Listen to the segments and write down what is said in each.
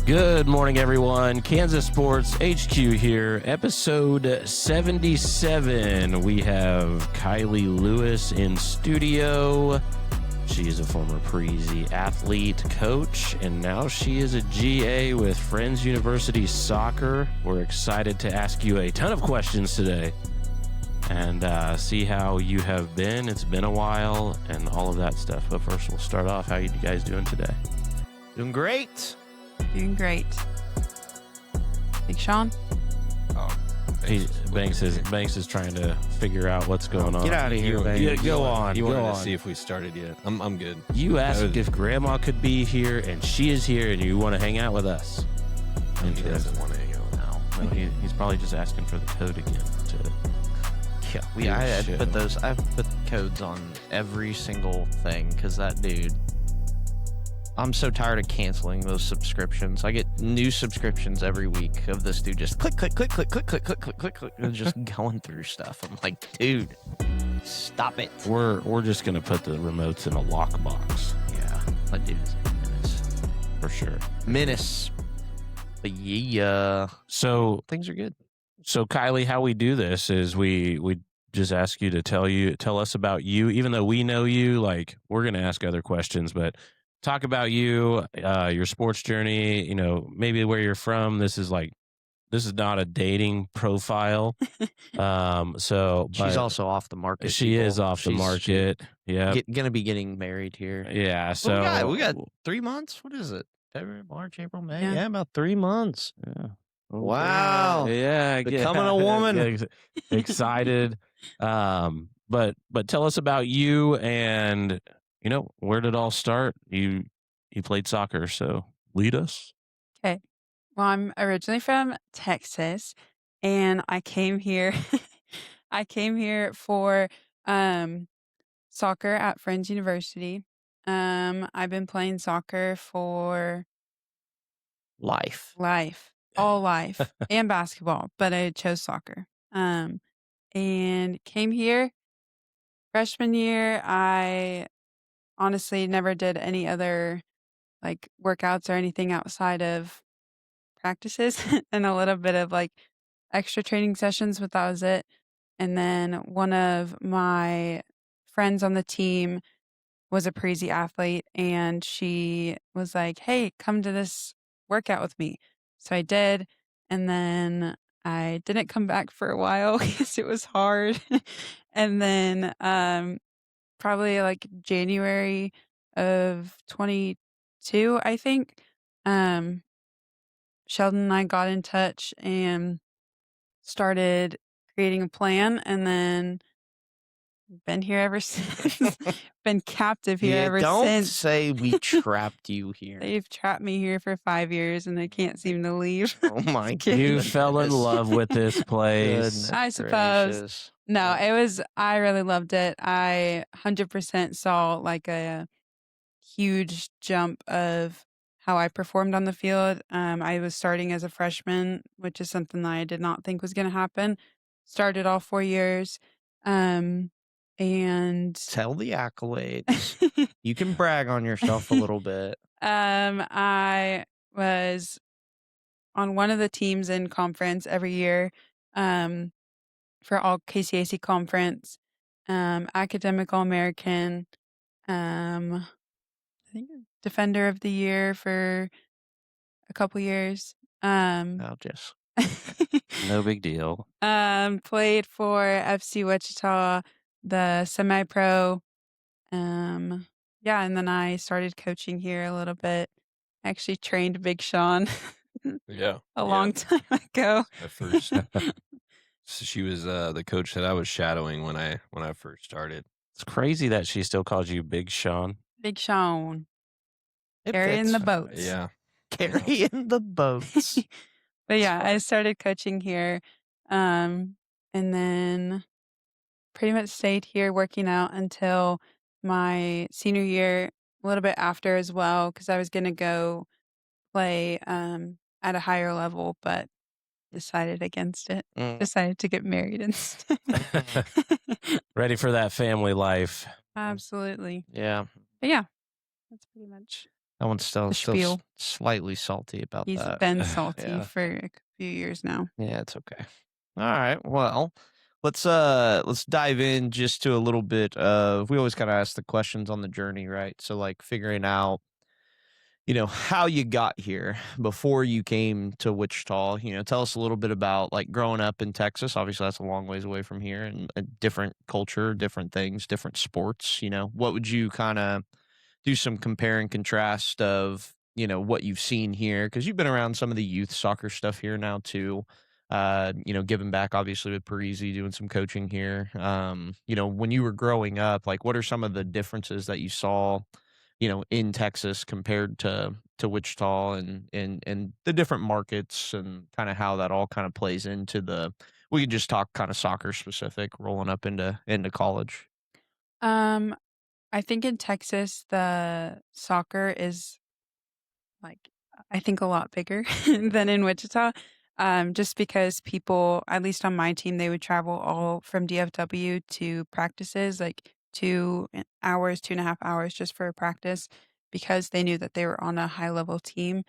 Good morning, everyone. Kansas Sports HQ here, episode 77. We have Kylie Lewis in studio. She is a former Parisi athlete, coach, and now she is a GA with Friends University Soccer. We're excited to ask you a ton of questions today and see how you have been. It's been a while and all of that stuff. But first, we'll start off. How are you guys doing today? Doing great. Doing great. Big Sean? Oh, Banks is trying to figure out what's going on. Get out of here, baby. Go on. You Go wanted on. to see if we started yet. I'm good. You asked if Grandma could be here, and she is here, and you want to hang out with us. He doesn't want to hang out. No, he's probably just asking for the code again. I put codes on every single thing because that dude. I'm so tired of canceling those subscriptions. I get new subscriptions every week of this dude just click, and just going through stuff. I'm like, dude, stop it. We're just gonna put the remotes in a lockbox. Yeah, that dude is a menace. For sure. Menace. But yeah, So things are good. Kylie, how we do this is we just ask you to tell us about you, even though we know you. Like, we're gonna ask other questions, but talk about you, your sports journey, maybe where you're from. This is not a dating profile. She's also off the market. She is off the market. Yeah. Gonna be getting married here. Yeah. So we got 3 months. What is it? February, March, April, May. Yeah. About 3 months. Yeah. Wow. Yeah. Becoming a woman. Excited. But tell us about you and where did it all start? You played soccer, so lead us. Okay. Well, I'm originally from Texas, and I came here. I came here for soccer at Friends University. I've been playing soccer for Life. all life, and basketball, but I chose soccer. And came here freshman year. I honestly never did any other like workouts or anything outside of practices and a little bit of like extra training sessions, but that was it. And then one of my friends on the team was a Parisi athlete, and she was like, "Hey, come to this workout with me." So I did, and then I didn't come back for a while because it was hard. And then probably like January of 22, I think, Sheldon and I got in touch and started creating a plan, and then been here ever since. Been captive here ever don't since. say we trapped you here. They've trapped me here for 5 years, and I can't seem to leave. Oh my You goodness. fell in love with this place. Goodness I suppose. gracious. No, I really loved it. I 100% saw like a huge jump of how I performed on the field. I was starting as a freshman, which is something that I did not think was going to happen. Started all 4 years. And Tell the accolades. You can brag on yourself a little bit. I was on one of the teams in conference every year. For all KCAC conference, academic All-American, I think defender of the year for a couple years. I'll just. No big deal. Played for FC Wichita, the semi-pro. Yeah, and then I started coaching here a little bit. Actually trained Big Sean Yeah. a long time ago. At first, so she was the coach that I was shadowing when I first started. It's crazy that she still calls you Big Sean. Big Sean. It Carrying fits. the boats. Yeah. Carrying the boats. But yeah, I started coaching here, and then pretty much stayed here working out until my senior year, a little bit after as well, because I was going to go play at a higher level, but decided against it. Decided to get married instead. Ready for that family life. Absolutely. Yeah. But yeah, that's pretty much That one's still spiel. slightly salty about He's that. been salty Yeah. for a few years now. Yeah, it's okay. All right. Well, let's dive in just to a little bit of, we always kind of ask the questions on the journey, right? So like figuring out, how you got here before you came to Wichita. Tell us a little bit about like growing up in Texas. Obviously, that's a long ways away from here, and a different culture, different things, different sports. What would you kind of do some compare and contrast of, what you've seen here? Because you've been around some of the youth soccer stuff here now too. Giving back obviously with Parisi, doing some coaching here. When you were growing up, like what are some of the differences that you saw, in Texas compared to Wichita, and the different markets, and kind of how that all kind of plays into we could just talk kind of soccer specific rolling up into college. Um, I think in Texas, the soccer is like, I think a lot bigger than in Wichita. Just because people, at least on my team, they would travel all from DFW to practices, like 2 hours, 2.5 hours just for a practice because they knew that they were on a high level team.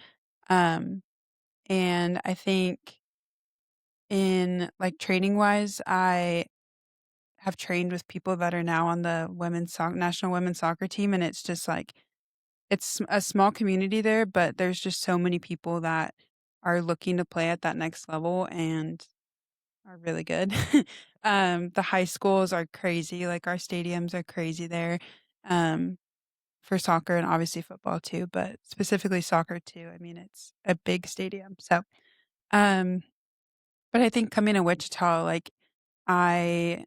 Um, and I think in like training wise, I have trained with people that are now on the national women's soccer team. And it's just like, it's a small community there, but there's just so many people that are looking to play at that next level and are really good. The high schools are crazy. Like our stadiums are crazy there, for soccer and obviously football too, but specifically soccer too. I mean, it's a big stadium. So, um, but I think coming to Wichita, like I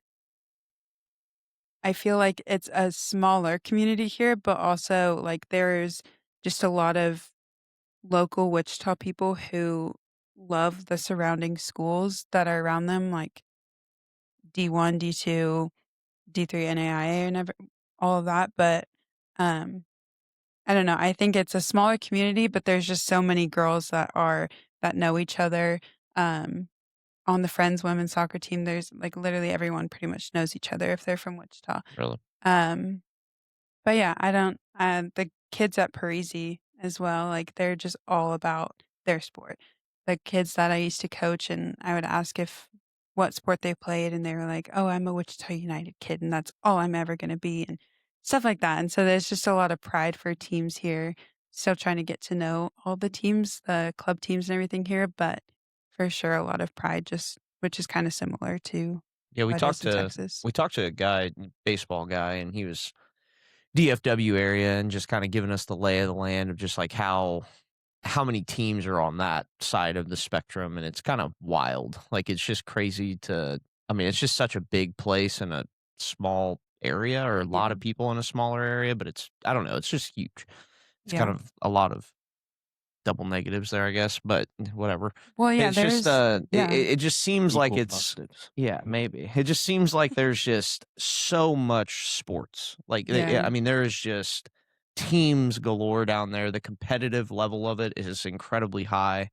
I feel like it's a smaller community here, but also like there's just a lot of local Wichita people who love the surrounding schools that are around them, like D1, D2, D3, NAIA, and all of that. But um, I don't know. I think it's a smaller community, but there's just so many girls that know each other. Um, on the Friends women's soccer team, there's like literally everyone pretty much knows each other if they're from Wichita. Really? Um, But yeah, I don't the kids at Parisi as well, like, they're just all about their sport. The kids that I used to coach, and I would ask if what sport they played, and they were like, "Oh, I'm a Wichita United kid, and that's all I'm ever gonna be," and stuff like that, and so there's just a lot of pride for teams here. Still trying to get to know all the teams, the club teams and everything here, but for sure a lot of pride just which is kinda similar to Yeah, we how it is talked in to Texas. we talked to a guy, baseball guy, and he was DFW area, and just kind of giving us the lay of the land of just like how many teams are on that side of the spectrum, and it's kind of wild. Like it's just crazy to. I mean, it's just such a big place in a small area, or a lot Yeah. of people in a smaller area, but I don't know, it's just huge. It's kind Yeah. of a lot of double negatives there, I guess, but whatever. Well, yeah, It's just there's yeah. it just seems like Equal it's, positives. yeah, maybe. It just seems like there's just so much sports. Like Yeah. I mean, there's just teams galore down there. The competitive level of it is incredibly high.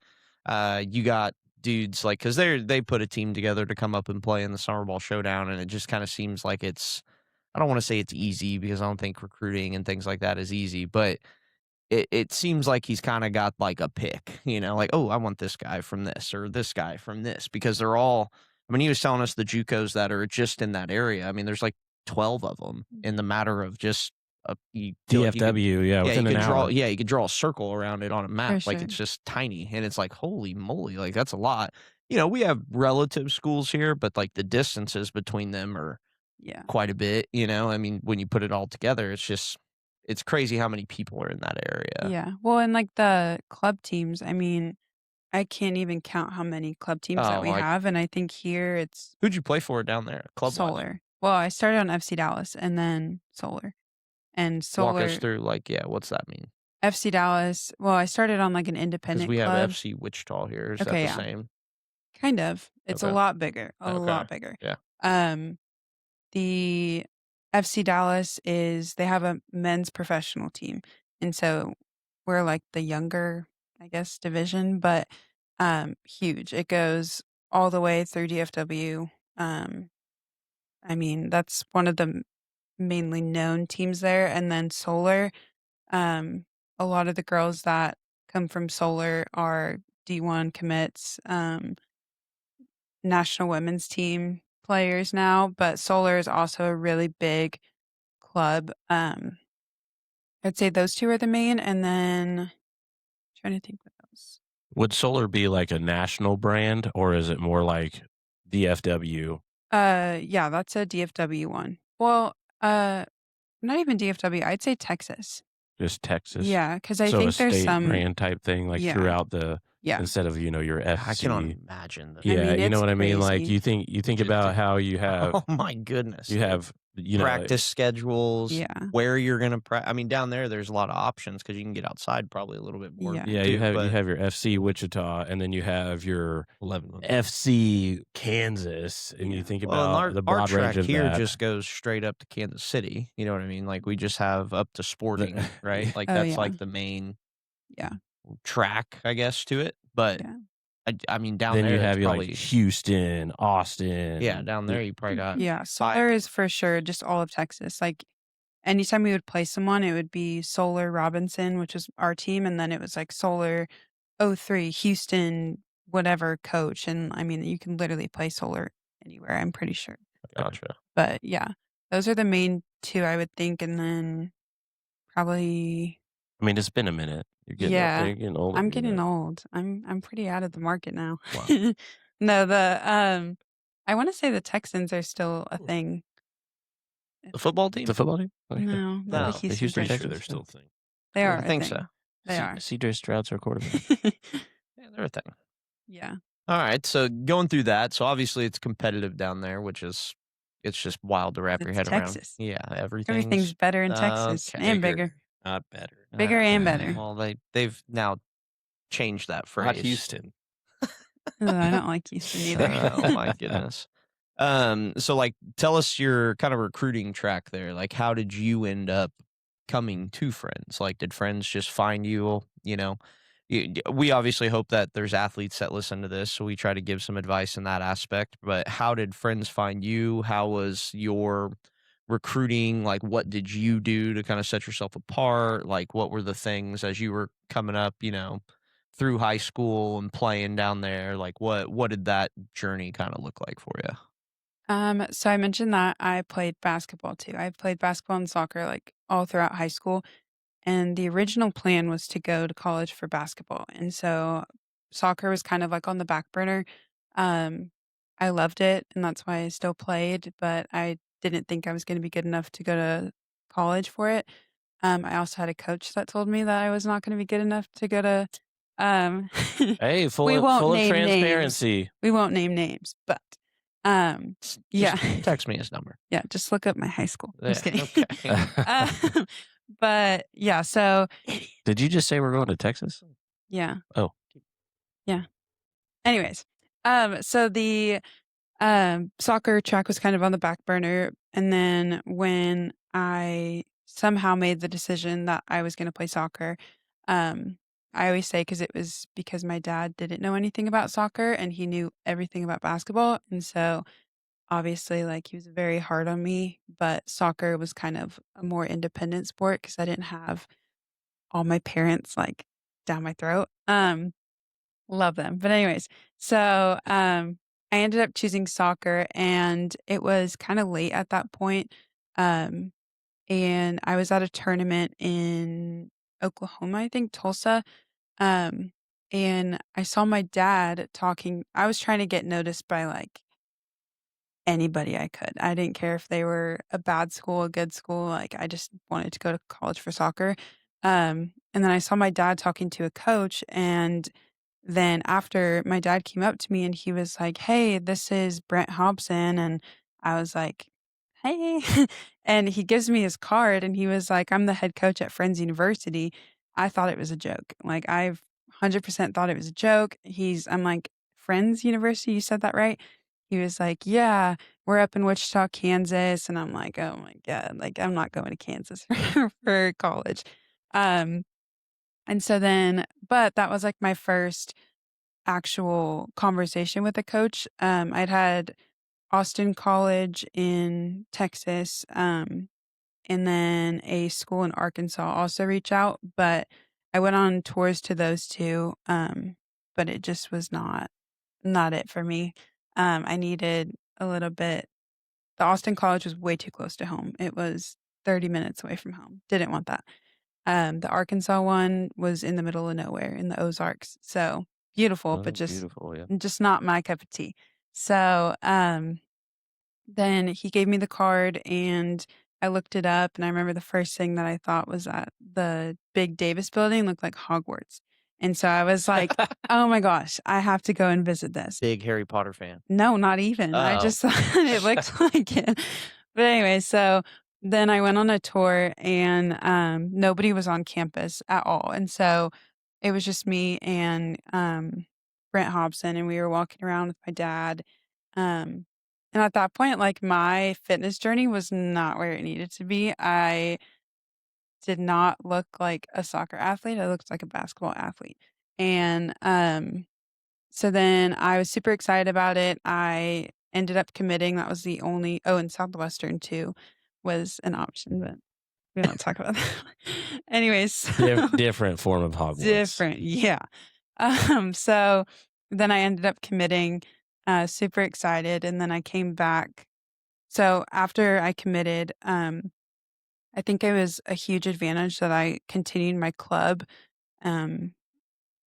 You got dudes like, cuz they put a team together to come up and play in the Summer Ball Showdown, and it just kind of seems like it's, I don't want to say it's easy, because I don't think recruiting and things like that is easy, but it seems like he's kinda got, like, a pick, like, "Oh, I want this guy from this, or this guy from this," because they're all, I mean, he was telling us the JUCOs that are just in that area. I mean, there's, like, 12 of them in the matter of just you feel like you could, DFW, yeah, yeah, you within an could hour. you could draw a circle around it on a For map, like, sure. it's just tiny, and it's like, "Holy moly," like, that's a lot. We have relative schools here, but, like, the distances between them are Yeah. quite a bit, I mean, when you put it all together, it's crazy how many people are in that area. Yeah. Well, and like the club teams, I mean, I can't even count how many club teams that Oh, we like, have, and I think here it's who'd you play for down there, club-wise? Solar. Well, I started on FC Dallas and then Solar. And Walk us Solar through, like, yeah, what's that mean? FC Dallas, well, I started on like an Because independent we have club. FC Wichita here. Is that Okay, the yeah. same? Kind of. It's a Okay. lot bigger. A Okay. lot bigger. Yeah. Um the FC Dallas they have a men's professional team. And so we're like the younger, I guess, division, but huge. It goes all the way through DFW. Um I mean, that's one of the mainly known teams there. And then Solar, um a lot of the girls that come from Solar are D1 commits, national women's team players now, but Solar is also a really big club. I'd say those two are the main, and then trying to think what else. Would Solar be like a national brand, or is it more like DFW? Yeah, that's a DFW one. Well, not even DFW. I'd say Texas. Just Texas? Yeah, because I So a think there's state some. brand type thing, like Yeah, throughout the yeah. instead of your I cannot FC. imagine that. Yeah, mean, you know it's what I mean. Like crazy. you think Just about do- how you have Oh my goodness. you dude. have practice schedules, Yeah. where you're gonna I mean, down there's a lot of options because you can get outside probably a little bit more. Yeah. Yeah, too, you but have your FC Wichita, and then you have your 11 months. FC Kansas, and Yeah. you think well, and about the our broad track range of here that. just goes straight up to Kansas City. You know what I mean? Like we just have up to Sporting, right? Like Oh, that's yeah. like the main Yeah. track, I guess, to it. But Yeah. I mean, down then there you it's have your probably like Houston, Austin. yeah. Down there you probably got Yeah. Solar is for sure just all of Texas. Like anytime we would play someone, it would be Solar Robinson, which is our team, and then it was like Solar 03 Houston, whatever coach. And I mean, you can literally play Solar anywhere, I'm pretty sure. Gotcha. But yeah, those are the main two I would think, and then probably I mean, it's been a minute. You're getting up there, you're getting older. I'm getting old. I'm pretty out of the market now. Wow. No, I want to say the Texans are still a thing. The football team. The football team? Okay. No, not No, the the Houston Houston Texans. Pretty sure Texans, they're still a thing. They are. I think so. They are. CJ Stroud's our quarterback. Yeah, they're a thing. Yeah. All right, so going through that, so obviously it's competitive down there, which is it's just wild to wrap your It's head Texas. around. Yeah, Everything's better in Texas okay. and bigger. Not better. Bigger and better. Well, they've now changed that phrase. Not Houston. I don't like Houston either. Oh my goodness. So like, tell us your kind of recruiting track there. Like, how did you end up coming to Friends? Like, did Friends just find you? You know, we obviously hope that there's athletes that listen to this, so we try to give some advice in that aspect. But how did Friends find you? How was your recruiting? Like, what did you do to kind of set yourself apart? Like, what were the things as you were coming up? You know, through high school and playing down there. Like, what did that journey kind of look like for you? So I mentioned that I played basketball too. I played basketball and soccer like all throughout high school. And the original plan was to go to college for basketball. And so soccer was kind of like on the back burner. I loved it, and that's why I still played, but I didn't think I was going to be good enough to go to college for it. I also had a coach that told me that I was not going to be good enough to go to. Um, Hey, full we won't of name transparency. names. We won't name names, but Just yeah, text me his number. yeah. Just look up my high school. I'm just Yeah, kidding. okay. But yeah, so Did you just say we're going to Texas? yeah. Oh. Yeah. Anyways, so the soccer track was kind of on the back burner, and then when I somehow made the decision that I was going to play soccer, I always say because it was because my dad didn't know anything about soccer and he knew everything about basketball, and so obviously like he was very hard on me, but soccer was kind of a more independent sport because I didn't have all my parents like down my throat. Love them. But anyways, so I ended up choosing soccer, and it was kind of late at that point. Um and I was at a tournament in Oklahoma, I think, Tulsa. Um and I saw my dad talking. I was trying to get noticed by like anybody I could. I didn't care if they were a bad school, a good school. Like I just wanted to go to college for soccer. And then I saw my dad talking to a coach, and then after my dad came up to me and he was like, "Hey, this is Brent Hobson." And I was like, "Hey." And he gives me his card and he was like, "I'm the head coach at Friends University." I thought it was a joke. Like I've 100% thought it was a joke. I'm like, "Friends University, you said that right?" He was like, "Yeah, we're up in Wichita, Kansas." And I'm like, "Oh my God, like I'm not going to Kansas for college." Um, and so then, but that was like my first actual conversation with a coach. I'd had Austin College in Texas, and then a school in Arkansas also reach out, but I went on tours to those two, but it just was not it for me. I needed a little bit. The Austin College was way too close to home. It was 30 minutes away from home. Didn't want that. The Arkansas one was in the middle of nowhere in the Ozarks. So beautiful, but Beautiful, yeah. just not my cup of tea. So then he gave me the card and I looked it up, and I remember the first thing that I thought was that the big Davis building looked like Hogwarts. And so I was like, oh my gosh, I have to go and visit this. Big Harry Potter fan. No, not even. I Oh. just thought it looked like it. But anyway, so then I went on a tour, and nobody was on campus at all. And so it was just me and Brent Hobson, and we were walking around with my dad. And at that point, like, my fitness journey was not where it needed to be. I did not look like a soccer athlete. I looked like a basketball athlete. And so then I was super excited about it. I ended up committing. That was the only, and Southwestern too was an option, but we don't talk about that. Anyways. Different form of Hogwarts. Different, yeah. So then I ended up committing, super excited, and then I came back. So after I committed, I think it was a huge advantage that I continued my club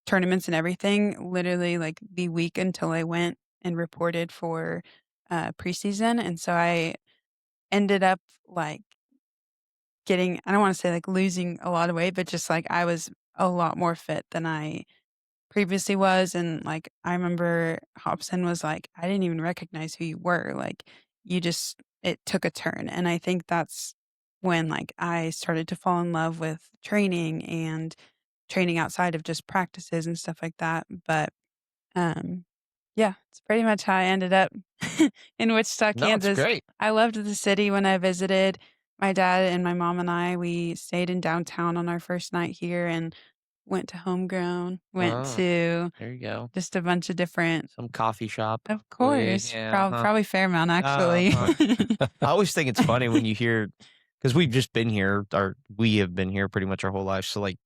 tournaments and everything literally like the week until I went and reported for preseason. And so I ended up like getting, I don't want to say like losing a lot of weight, but just like I was a lot more fit than I previously was. And like I remember Hobson was like, I didn't even recognize who you were. Like it took a turn. And I think that's when like I started to fall in love with training and training outside of just practices and stuff like that. But yeah, it's pretty much how I ended up in Wichita, No, Kansas. it's great. I loved the city when I visited. My dad and my mom and I, we stayed in downtown on our first night here and went to Homegrown, went Oh, to There you go. just a bunch of different, Some coffee shop. of course, Yeah, probably Fairmount actually. I always think it's funny when you hear, because we've just been here, or we have been here pretty much our whole life. So like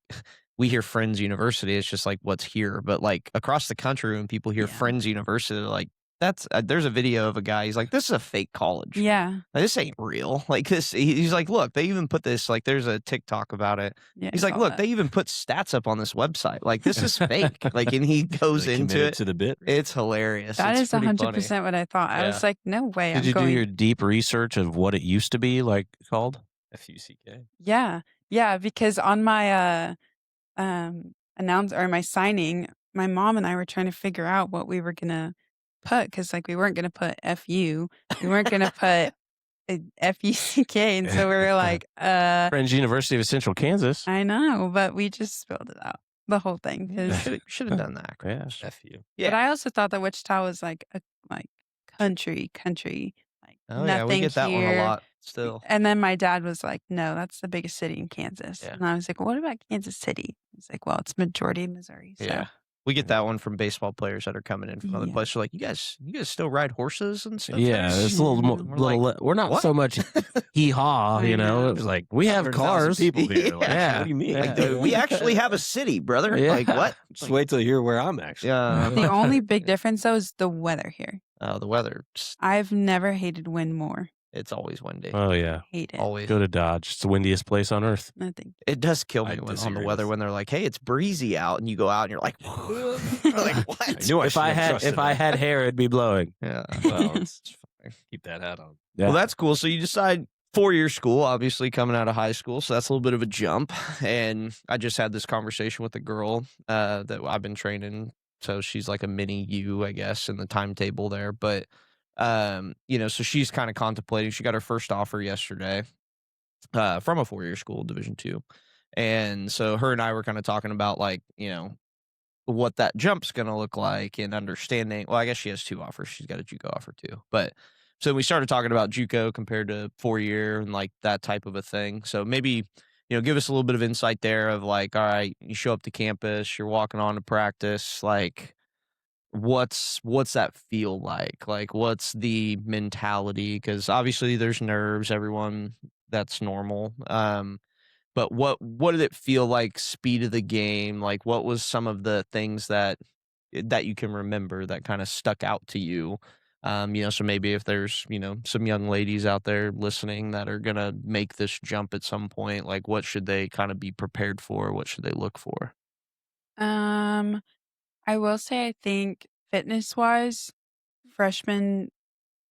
we hear Friends University, it's just like what's here. But like across the country, when people hear Yeah. Friends University, they're like, that's there's a video of a guy. He's like, this is a fake college. Yeah. Like, this ain't real. Like this, he's like, look, they even put this. Like, there's a TikTok about it. Yeah. He's like, look, they even put stats up on this website. Like, this is fake. Like, and he goes They into committed it. to the bit. It's hilarious. That It's is pretty funny. 100% what I thought. I Yeah. was like, no way. Did you do your deep research of what it used to be like called? FUCK. Yeah. Yeah. Because on my my signing, my mom and I were trying to figure out what we were gonna put, because like we weren't gonna put FU, we weren't gonna put FUCK, and so we were like, Friends University of Central Kansas. I know, but we just spelled it out, the whole thing. 'Cause- Should have done that. Yeah. FU. Yeah. But I also thought that Wichita was like a country, like Oh nothing yeah, we get that here. one a lot still. And then my dad was like, no, that's the biggest city in Kansas. Yeah. And I was like, well, what about Kansas City? He's like, well, it's majority Missouri. So. Yeah. We get that one from baseball players that are coming in from other Yeah. places. Like, you guys still ride horses and stuff? Yeah, there?" it's a little more. We're like, We're not "What?" so much hee haw, I you know. know. It was like we have 100,000 cars. people here. Like, Yeah. What do you mean? Like, Like, dude, we actually have a city, brother. Yeah. Like, what? Just wait till you hear where I'm actually. Yeah. The only big difference though is the weather here. The weather, I've never hated wind more. it's always windy. Oh yeah, Hate it. Always. go to Dodge. It's the windiest place on earth. Nothing. It does kill I me on the disagree weather with- when they're like, "Hey, it's breezy out," and you go out and you're like, "Like what?" I knew I If I shouldn't have had trusted I it. had hair, it'd be blowing. Yeah. Well, it's fine. Keep that hat on. Yeah. Well, that's cool. So you decide 4-year school, obviously coming out of high school. So that's a little bit of a jump. And I just had this conversation with a girl that I've been training. So she's like a mini you, I guess, in the timetable there. But, so she's kind of contemplating. She got her first offer yesterday from a 4-year school, Division II. And so her and I were kind of talking about like, what that jump's going to look like and understanding. Well, I guess she has 2 offers. She's got a JUCO offer too. But so we started talking about JUCO compared to 4-year and like that type of a thing. So maybe, give us a little bit of insight there of like, all right, you show up to campus, you're walking on to practice, like what's that feel like? Like what's the mentality? Because obviously there's nerves, everyone, that's normal. But what did it feel like? Speed of the game, like what was some of the things that you can remember that kind of stuck out to you? So maybe if there's some young ladies out there listening that are gonna make this jump at some point, like what should they kind of be prepared for? What should they look for? Um, I will say I think fitness-wise, freshmen,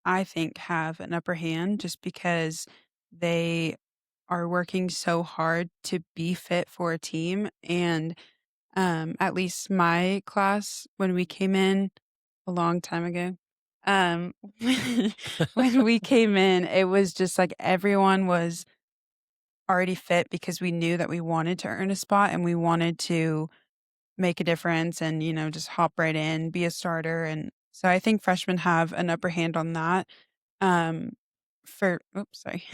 I think, have an upper hand just because they are working so hard to be fit for a team. And at least my class, when we came in a long time ago, um, when we came in, it was just like everyone was already fit because we knew that we wanted to earn a spot and we wanted to make a difference and, just hop right in, be a starter. And so I think freshmen have an upper hand on that. Um, oops, sorry.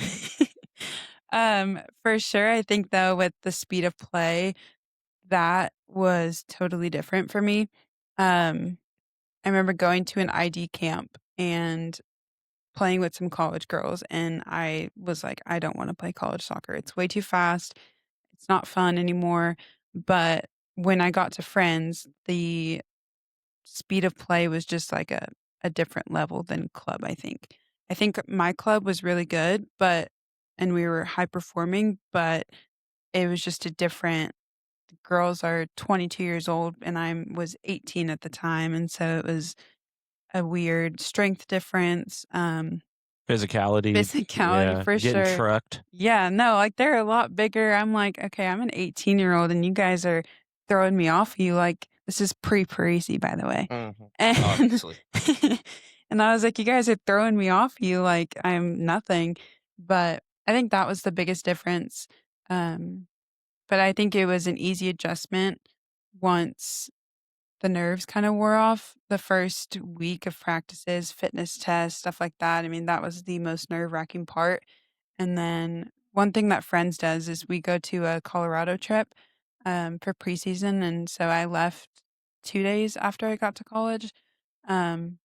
For sure, I think though with the speed of play, that was totally different for me. I remember going to an ID camp and playing with some college girls, and I was like, I don't want to play college soccer. It's way too fast. It's not fun anymore. But when I got to friends, the speed of play was just like a different level than club, I think. I think my club was really good, and we were high performing, but it was just a different girls are 22 years old and I was 18 at the time. And so it was a weird strength difference, Physicality. physicality for Getting sure. trucked. Yeah, no, like they're a lot bigger. I'm like, okay, I'm an 18-year-old and you guys are throwing me off you. Like, this is pre-Parisi, by the way. And, Obviously. and I was like, you guys are throwing me off you like I'm nothing. But I think that was the biggest difference. But I think it was an easy adjustment once the nerves kind of wore off. The first week of practices, fitness tests, stuff like that. I mean, that was the most nerve-wracking part. And then one thing that Friends does is we go to a Colorado trip for preseason. And so I left 2 days after I got to college. And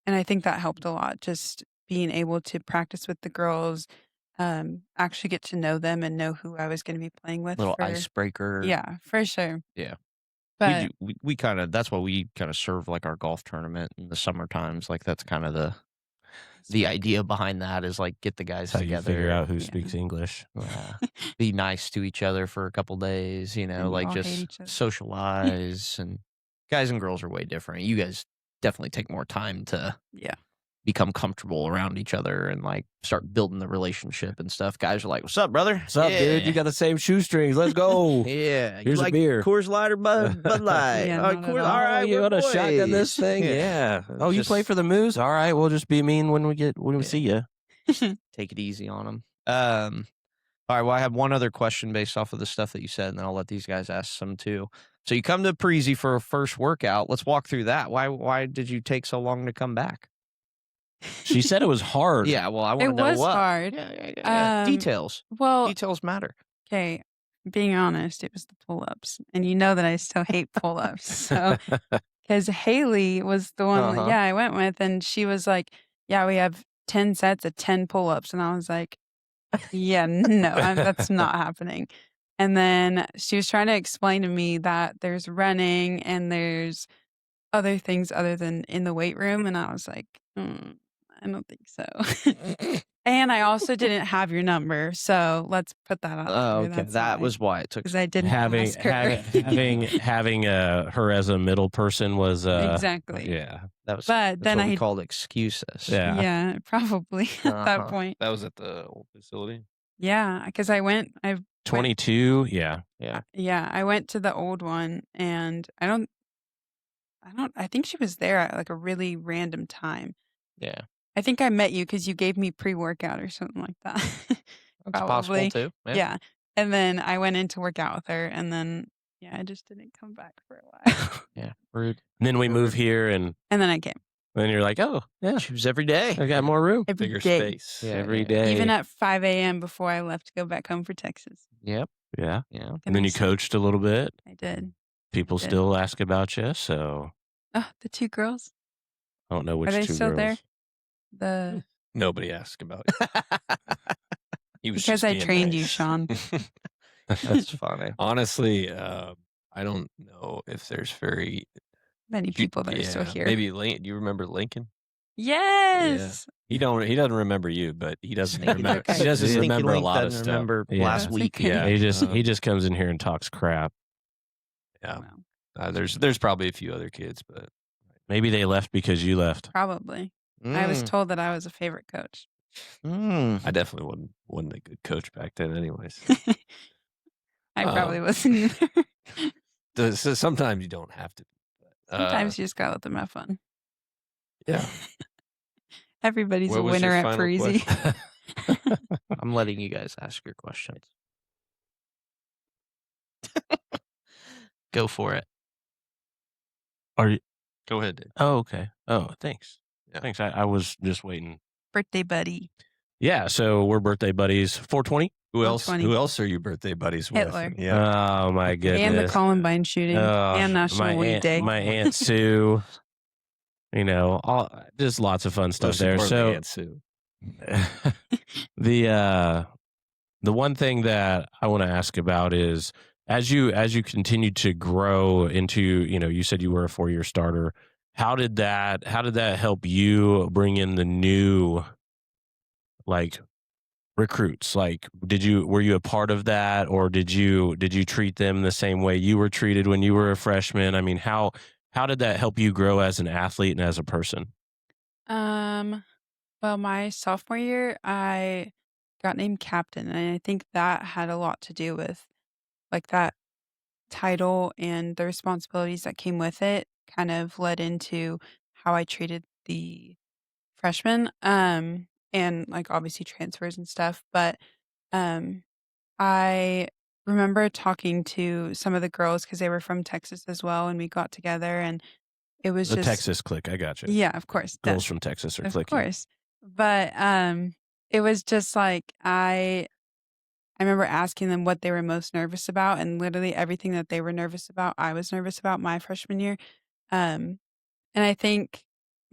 I think that helped a lot, just being able to practice with the girls, actually get to know them and know who I was going to be playing with. Little icebreaker. Yeah, for sure. Yeah. But We kind of, that's why we kind of serve like our golf tournament in the summer times. Like that's kind of the idea behind that is like get the guys How you together. figure out who speaks English. Be nice to each other for a couple days, And you like all hate just each other. socialize. And guys and girls are way different. You guys definitely take more time to Yeah. become comfortable around each other and like start building the relationship and stuff. Guys are like, "What's up, brother? What's up, dude? You got the same shoestrings. Let's go." Yeah, Here's you a like beer. Coors Light or Bud Light? Yeah, All right, not at Coors, all. all right, you we're want to shotgun this boys. thing? Yeah. Oh, you Just play for the Moose? All right, we'll just be mean when we see you. take it easy on them. All right, well, I have one other question based off of the stuff that you said, and then I'll let these guys ask some too. So you come to Parisi for a first workout. Let's walk through that. Why did you take so long to come back? She said it was hard. Yeah, well, I want to It know was what. hard. Yeah. Details. Well, Details matter. okay, being honest, it was the pull-ups. And you know that I still hate pull-ups. So, because Haley was the one that, I went with, and she was like, yeah, we have 10 sets of 10 pull-ups. And I was like, yeah, no, that's not happening. And then she was trying to explain to me that there's running and there's other things other than in the weight room. And I was like, I don't think so. And I also didn't have your number. So let's put that out Oh, there. okay. That's That why. was why it took. Because I didn't having ask her. having her as a middle person was Exactly. yeah. That's But then what we I called excuses. Yeah. Yeah, probably at that Uh-huh. point. That was at the old facility. Yeah, because I went 22, yeah. I went to the old one, and I think she was there at like a really random time. Yeah. I think I met you because you gave me pre-workout or something like that. That's possible too. Yeah. And then I went in to work out with her, and then I just didn't come back for a while. Yeah. Rude. And then we move here, and And then I came then you're like, oh, yeah, Choose every day. I got more room. every Bigger day, space. Yeah, Every yeah. day. even at 5 a.m. before I left to go back home for Texas. Yep. Yeah. Yeah. And then you Goodness. coached a little bit. I did. People did. still ask about you, so Oh, the two girls. I don't know which Are they two still girls. there? The Nobody asked about it. He was because just I being trained you, nice. Sean. That's funny. Honestly, I don't know if there's very Many people that are still here. Maybe Lincoln. Do you remember Lincoln? Yes. He doesn't remember you, but he doesn't Sneaky remember. Link. He doesn't Sneaky remember a Link lot of doesn't stuff. remember Yeah. last That's week. okay. Yeah. He just comes in here and talks crap. Yeah. Wow. There's probably a few other kids, but Maybe they left because you left. Probably. I was told that I was a favorite coach. I definitely wasn't a good coach back then, anyways. I probably wasn't either. So sometimes you don't have to. Sometimes you just gotta let them have fun. Yeah. Everybody's What a was your winner at final Parisi. question? I'm letting you guys ask your questions. Go for it. Are you? Go ahead, Dave. Oh, okay. Oh, thanks. Yeah. Thanks. I was just waiting. Birthday buddy. Yeah. So we're birthday buddies. 420. Who else? 420. Who else are you birthday buddies with? Hitler. Yeah. Oh my goodness. And the Columbine shooting. And National Weed Day. My Aunt Sue. You know, just lots of fun stuff Most there. importantly, So Aunt Sue. the one thing that I want to ask about is as you continue to grow into, you said you were a 4-year starter. How did that help you bring in the new like recruits? Like were you a part of that, or did you treat them the same way you were treated when you were a freshman? I mean, how did that help you grow as an athlete and as a person? Well, my sophomore year, I got named captain, and I think that had a lot to do with like that title and the responsibilities that came with it kind of led into how I treated the freshmen, and like obviously transfers and stuff. But um, I remember talking to some of the girls because they were from Texas as well, and we got together, and it was The just Texas clique, I got you. yeah, of course, Girls from Texas are of clicky. course. But it was just like I remember asking them what they were most nervous about, and literally everything that they were nervous about, I was nervous about my freshman year. Um, and I think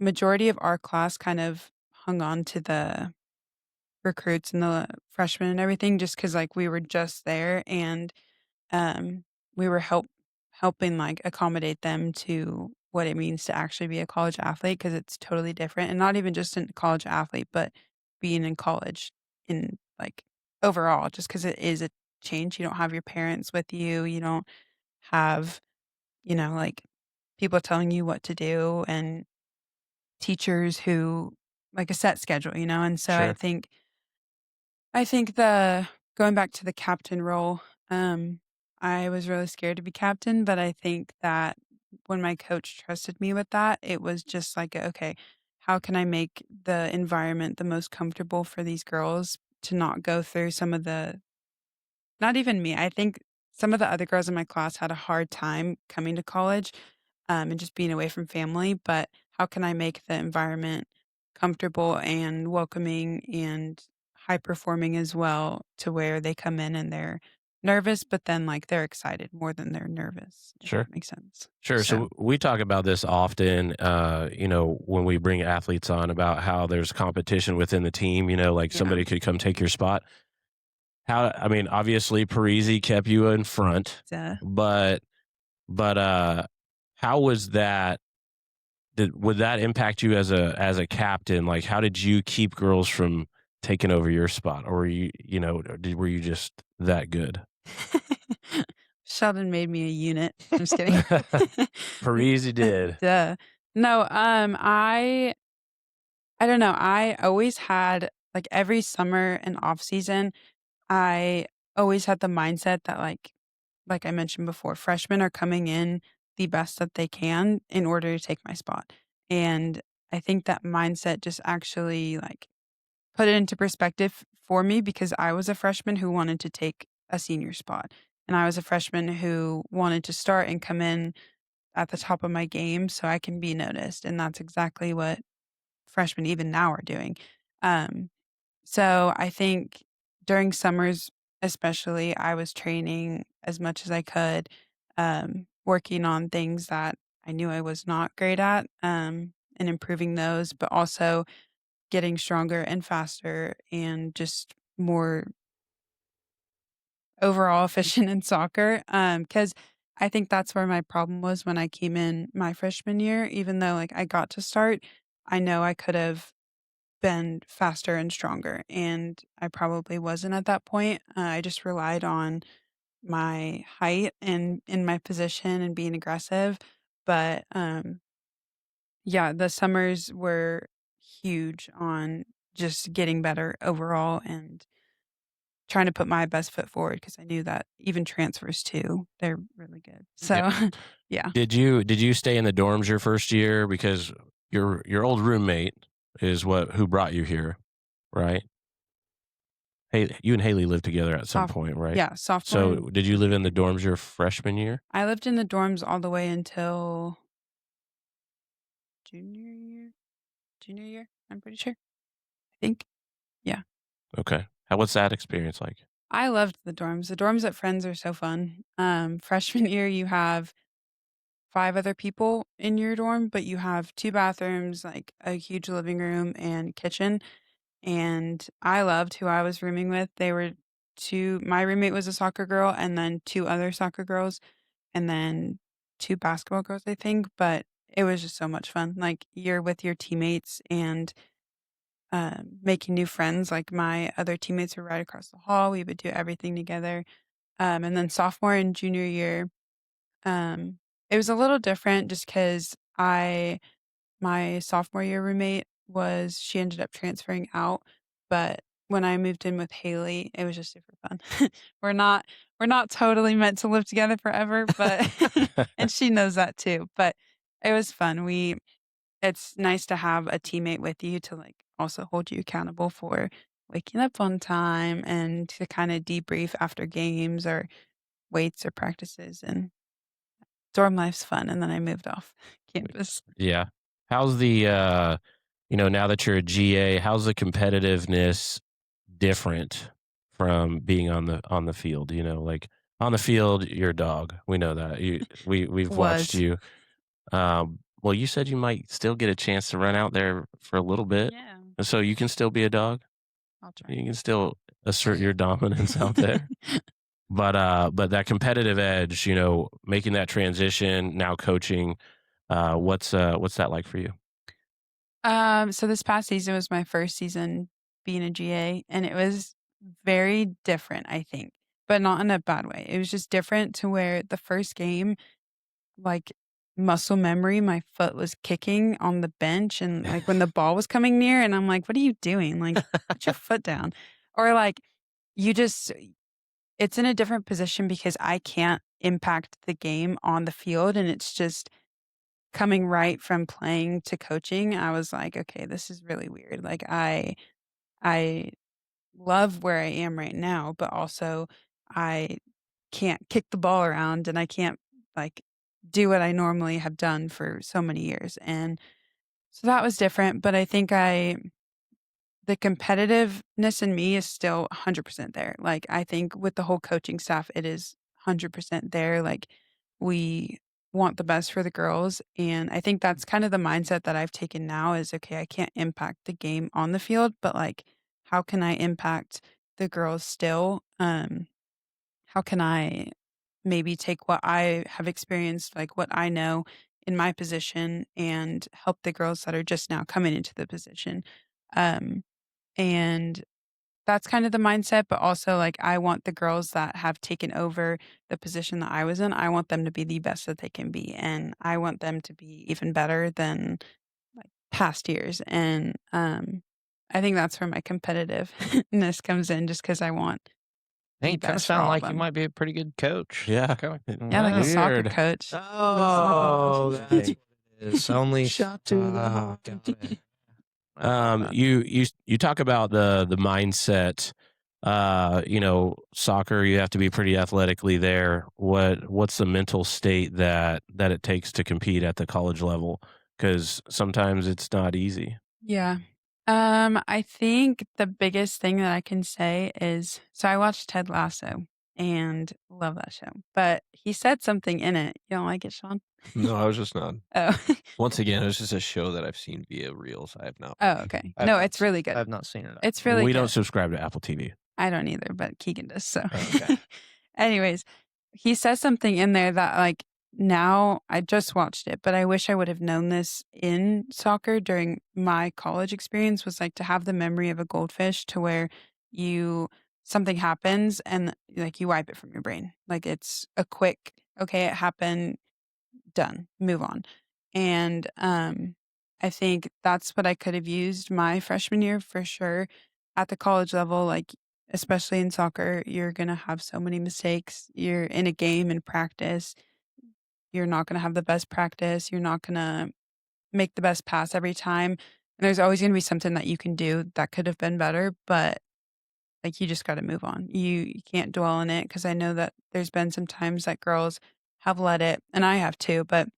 majority of our class kind of hung on to the recruits and the freshmen and everything just because like we were just there and we were helping like accommodate them to what it means to actually be a college athlete because it's totally different and not even just a college athlete but being in college in like overall just because it is a change. You don't have your parents with you. You don't have like people telling you what to do and teachers who like a set schedule, and so Sure. I think the going back to the captain role, I was really scared to be captain, but I think that when my coach trusted me with that, it was just like, okay, how can I make the environment the most comfortable for these girls to not go through some of the, not even me. I think some of the other girls in my class had a hard time coming to college, and just being away from family. But how can I make the environment comfortable and welcoming and high performing as well to where they come in and they're nervous, but then like they're excited more than they're nervous. If Sure. that makes sense. Sure. So we talk about this often, when we bring athletes on about how there's competition within the team, like Yeah. somebody could come take your spot. Obviously Parisi kept you in front, but how was that? Would that impact you as a captain? Like, how did you keep girls from taking over your spot, or were you, were you just that good? Sheldon made me a unit. I'm just kidding. Parisi did. Duh. No, I don't know. I always had like every summer and off season, I always had the mindset that like I mentioned before, freshmen are coming in the best that they can in order to take my spot. And I think that mindset just actually like put it into perspective for me because I was a freshman who wanted to take a senior spot. And I was a freshman who wanted to start and come in at the top of my game so I can be noticed. And that's exactly what freshmen even now are doing. So I think during summers, especially, I was training as much as I could, working on things that I knew I was not great at, and improving those, but also getting stronger and faster and just more overall efficient in soccer. Because I think that's where my problem was when I came in my freshman year. Even though like I got to start, I know I could have been faster and stronger, and I probably wasn't at that point. I just relied on my height and in my position and being aggressive. But yeah, the summers were huge on just getting better overall and trying to put my best foot forward because I knew that even transfers too, they're really good. So yeah. Did you stay in the dorms your first year because your old roommate is who brought you here, right? Hey, you and Haley lived together at some point, right? Yeah, sophomore. So and did you live in the junior. dorms your freshman year? I lived in the dorms all the way until junior year. Junior year, I'm pretty sure. I think. Yeah. Okay. What's that experience like? I loved the dorms. The dorms at Friends are so fun. Freshman year, you have 5 other people in your dorm, but you have 2 bathrooms, like a huge living room and kitchen. And I loved who I was rooming with. They were my roommate was a soccer girl, and then 2 other soccer girls, and then 2 basketball girls, I think. But it was just so much fun. Like you're with your teammates and making new friends. Like my other teammates were right across the hall. We would do everything together. And then sophomore and junior year, it was a little different just because my sophomore year roommate she ended up transferring out, but when I moved in with Haley, it was just super fun. we're not we're not totally meant to live together forever, but and she knows that too. But it was fun. It's nice to have a teammate with you to like also hold you accountable for waking up on time and to kind of debrief after games or weights or practices, and dorm life's fun. And then I moved off campus. Yeah. How's the now that you're a GA, how's the competitiveness different from being on the field? Like on the field, you're a dog. We know that. We've watched Was. you. Well, you said you might still get a chance to run out there for a little bit. Yeah, So you can still be a dog. I'll try. You can still assert your dominance out there. But that competitive edge, making that transition, now coaching, what's that like for you? So this past season was my first season being a GA, and it was very different, I think, but not in a bad way. It was just different to where the first game, like muscle memory, my foot was kicking on the bench, and like when the ball was coming near, and I'm like, "What are you doing? Like, put your foot down," or like you just. It's in a different position because I can't impact the game on the field, and it's just coming right from playing to coaching. I was like, okay, this is really weird. Like I love where I am right now, but also I can't kick the ball around and I can't like do what I normally have done for so many years. And so that was different, but I think the competitiveness in me is still 100% there. Like, I think with the whole coaching staff, it is 100% there. Like, we want the best for the girls. And I think that's kind of the mindset that I've taken now is okay, I can't impact the game on the field, but like, how can I impact the girls still? How can I maybe take what I have experienced, like what I know in my position, and help the girls that are just now coming into the position? Um, and that's kind of the mindset, but also like I want the girls that have taken over the position that I was in, I want them to be the best that they can be. And I want them to be even better than like past years. And I think that's where my competitiveness comes in just because I want Hey, the you kind of best for sound all like of you them. might be a pretty good coach. Yeah. Kinda- Yeah, like a soccer Weird. coach. Oh, that's what it is. Only Shot to the got it. You talk about the mindset. Soccer, you have to be pretty athletically there. What's the mental state that it takes to compete at the college level? Because sometimes it's not easy. Yeah. I think the biggest thing that I can say is so I watched Ted Lasso and love that show. But he said something in it. You don't like it, Sean? No, I was just not. Oh. Once again, it was just a show that I've seen via reels. I have not. Oh, watched. okay. I've No, not it's seen- really good. I've not seen it. It's really we good. don't subscribe to Apple TV. I don't either, but Keegan does. So, Okay. anyways, he says something in there that like now I just watched it, but I wish I would have known this in soccer during my college experience was like to have the memory of a goldfish to where you something happens and like you wipe it from your brain. Like it's a quick, okay, it happened, done, move on. And I think that's what I could have used my freshman year for sure. At the college level, like especially in soccer, you're gonna have so many mistakes. You're in a game in practice. You're not gonna have the best practice. You're not gonna make the best pass every time. And there's always gonna be something that you can do that could have been better, but like you just gotta move on. You can't dwell on it because I know that there's been some times that girls have let it, and I have too, but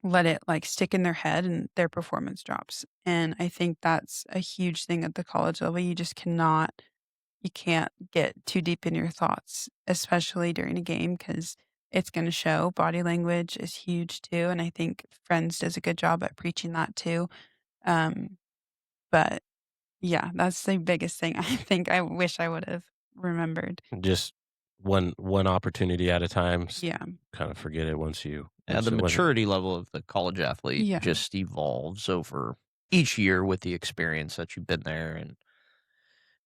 let it like stick in their head and their performance drops. And I think that's a huge thing at the college level. You can't get too deep in your thoughts, especially during a game, because it's going to show. Body language is huge too. And I think Friends does a good job at preaching that too. Um, but yeah, that's the biggest thing I think I wish I would have remembered. Just one opportunity at a time. Yeah. Kind of forget it once you. Yeah, the once it- maturity level of the college athlete Yeah. just evolves over each year with the experience that you've been there. And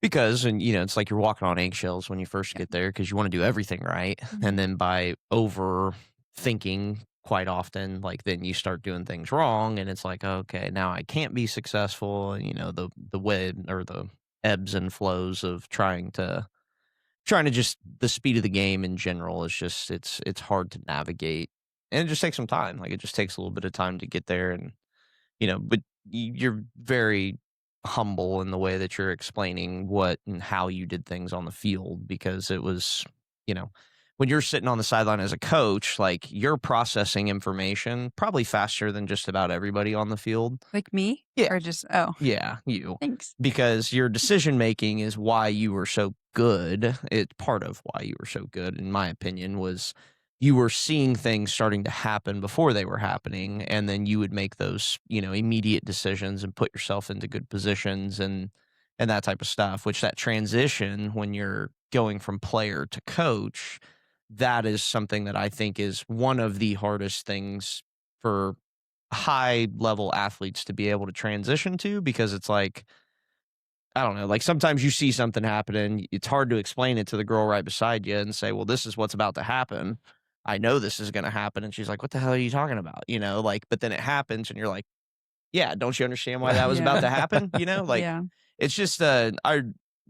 because, and it's like you're walking on eggshells when you first Yeah. get there because you want to do everything right. Mhm. And then by overthinking quite often, like then you start doing things wrong and it's like, okay, now I can't be successful. And, the way or the ebbs and flows of trying to just the speed of the game in general is just it's hard to navigate and it just takes some time. Like it just takes a little bit of time to get there and but you're very humble in the way that you're explaining what and how you did things on the field because it was when you're sitting on the sideline as a coach, like you're processing information probably faster than just about everybody on the field. Like me? Yeah. Or just, oh, Yeah, you. thanks. Because your decision making is why you were so good. It's part of why you were so good, in my opinion, was you were seeing things starting to happen before they were happening, and then you would make those, immediate decisions and put yourself into good positions and that type of stuff. Which that transition when you're going from player to coach, that is something that I think is one of the hardest things for high level athletes to be able to transition to because it's like I don't know, like sometimes you see something happening, it's hard to explain it to the girl right beside you and say, "Well, this is what's about to happen. I know this is going to happen." And she's like, "What the hell are you talking about?" Like but then it happens and you're like, "Yeah, don't you understand why that was about to happen?" Like Yeah. it's just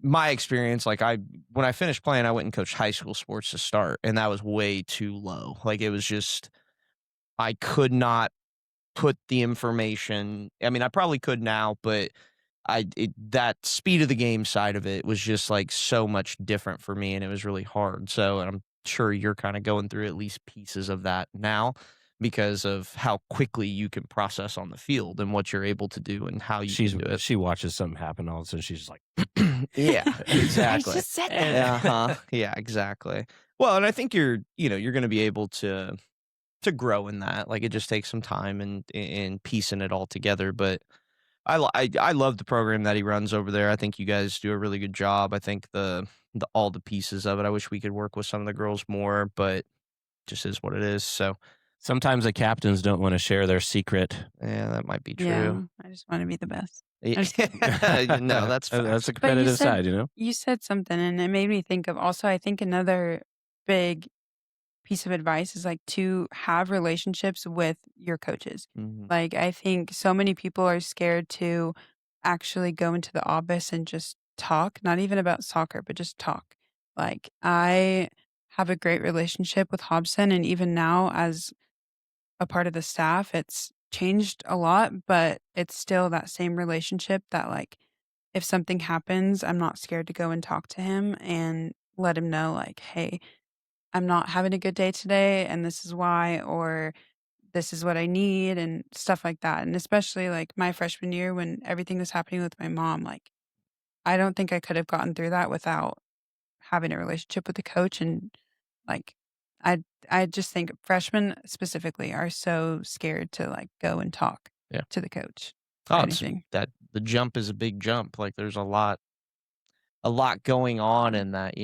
my experience like when I finished playing, I went and coached high school sports to start and that was way too low. Like it was just I could not put the information. I mean, I probably could now, but that speed of the game side of it was just like so much different for me, and it was really hard. So, and I'm sure you're kind of going through at least pieces of that now because of how quickly you can process on the field and what you're able to do and how you can do it. She watches something happen, all of a sudden she's just like, Yeah, exactly. I just said that. Uh-huh. Yeah, exactly. Well, and I think you're going to be able to grow in that. Like it just takes some time and piecing it all together. But I love the program that he runs over there. I think you guys do a really good job. I think the all the pieces of it. I wish we could work with some of the girls more, but it just is what it is. So sometimes the captains don't want to share their secret. yeah, that might be Yeah. true. I just want to be the best. No, that's That's facts. a But you competitive side, You said something and it made me think of also, I think another big piece of advice is like to have relationships with your coaches. Mhm. Like I think so many people are scared to actually go into the office and just talk, not even about soccer, but just talk. Like I have a great relationship with Hobson and even now as a part of the staff, it's changed a lot, but it's still that same relationship that like if something happens, I'm not scared to go and talk to him and let him know like, "Hey, I'm not having a good day today and this is why," or "This is what I need," and stuff like that. And especially like my freshman year when everything was happening with my mom, like I don't think I could have gotten through that without having a relationship with the coach and like I I just think freshmen specifically are so scared to like go and talk Yeah. to the coach for Oh, it's anything. that the jump is a big jump. Like there's a lot a lot going on in that,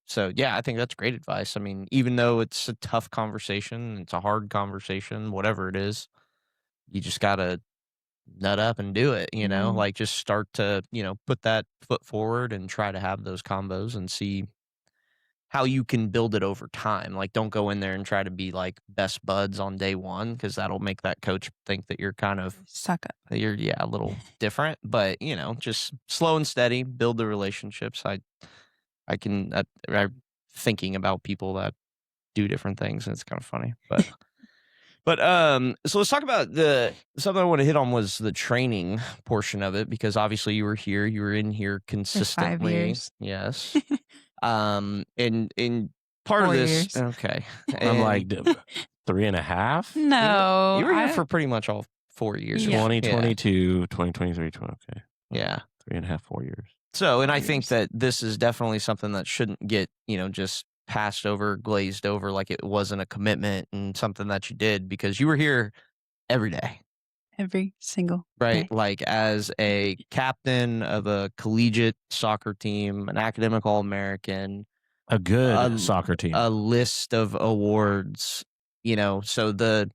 So yeah, I think that's great advice. I mean, even though it's a tough conversation, it's a hard conversation, whatever it is, you just gotta nut up and do it, Mhm. like just start to, put that foot forward and try to have those combos and see how you can build it over time. Like, don't go in there and try to be like best buds on day one because that'll make that coach think that you're kind of Suck up. you're a little different. But just slow and steady, build the relationships. I can I'm thinking about people that do different things, and it's kind of funny. But so let's talk about something I want to hit on was the training portion of it because obviously you were in here For 5 consistently. years. Yes. And part of 4 this, years. okay. I'm like and 3.5. No, you were here for pretty much all 4 years. Yeah. 2022, 2023, okay. Yeah. 3.5, 4 years. So, and I 4 think years. that this is definitely something that shouldn't get, just passed over, glazed over like it wasn't a commitment and something that you did because you were here every day, Every single right? day. Like as a captain of a collegiate soccer team, an academic All-American, A good soccer team. a list of awards, so the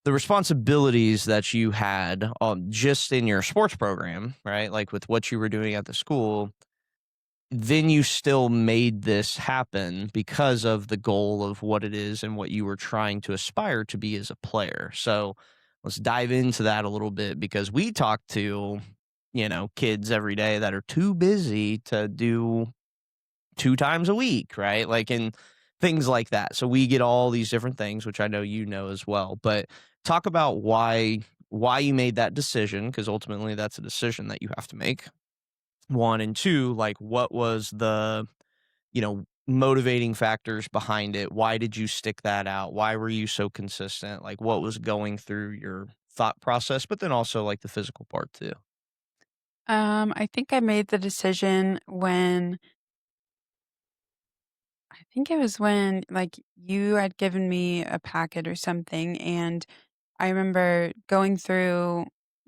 responsibilities that you had just in your sports program, right? Like with what you were doing at the school, then you still made this happen because of the goal of what it is and what you were trying to aspire to be as a player. So let's dive into that a little bit because we talk to, kids every day that are too busy to do 2 times a week, right? Like, and things like that. So we get all these different things, which I know you know as well. But talk about why you made that decision, because ultimately that's a decision that you have to make. 1 and 2, like what was the, motivating factors behind it? Why did you stick that out? Why were you so consistent? Like what was going through your thought process, but then also like the physical part too. I think I made the decision when I think it was when, like, you had given me a packet or something, and I remember going through,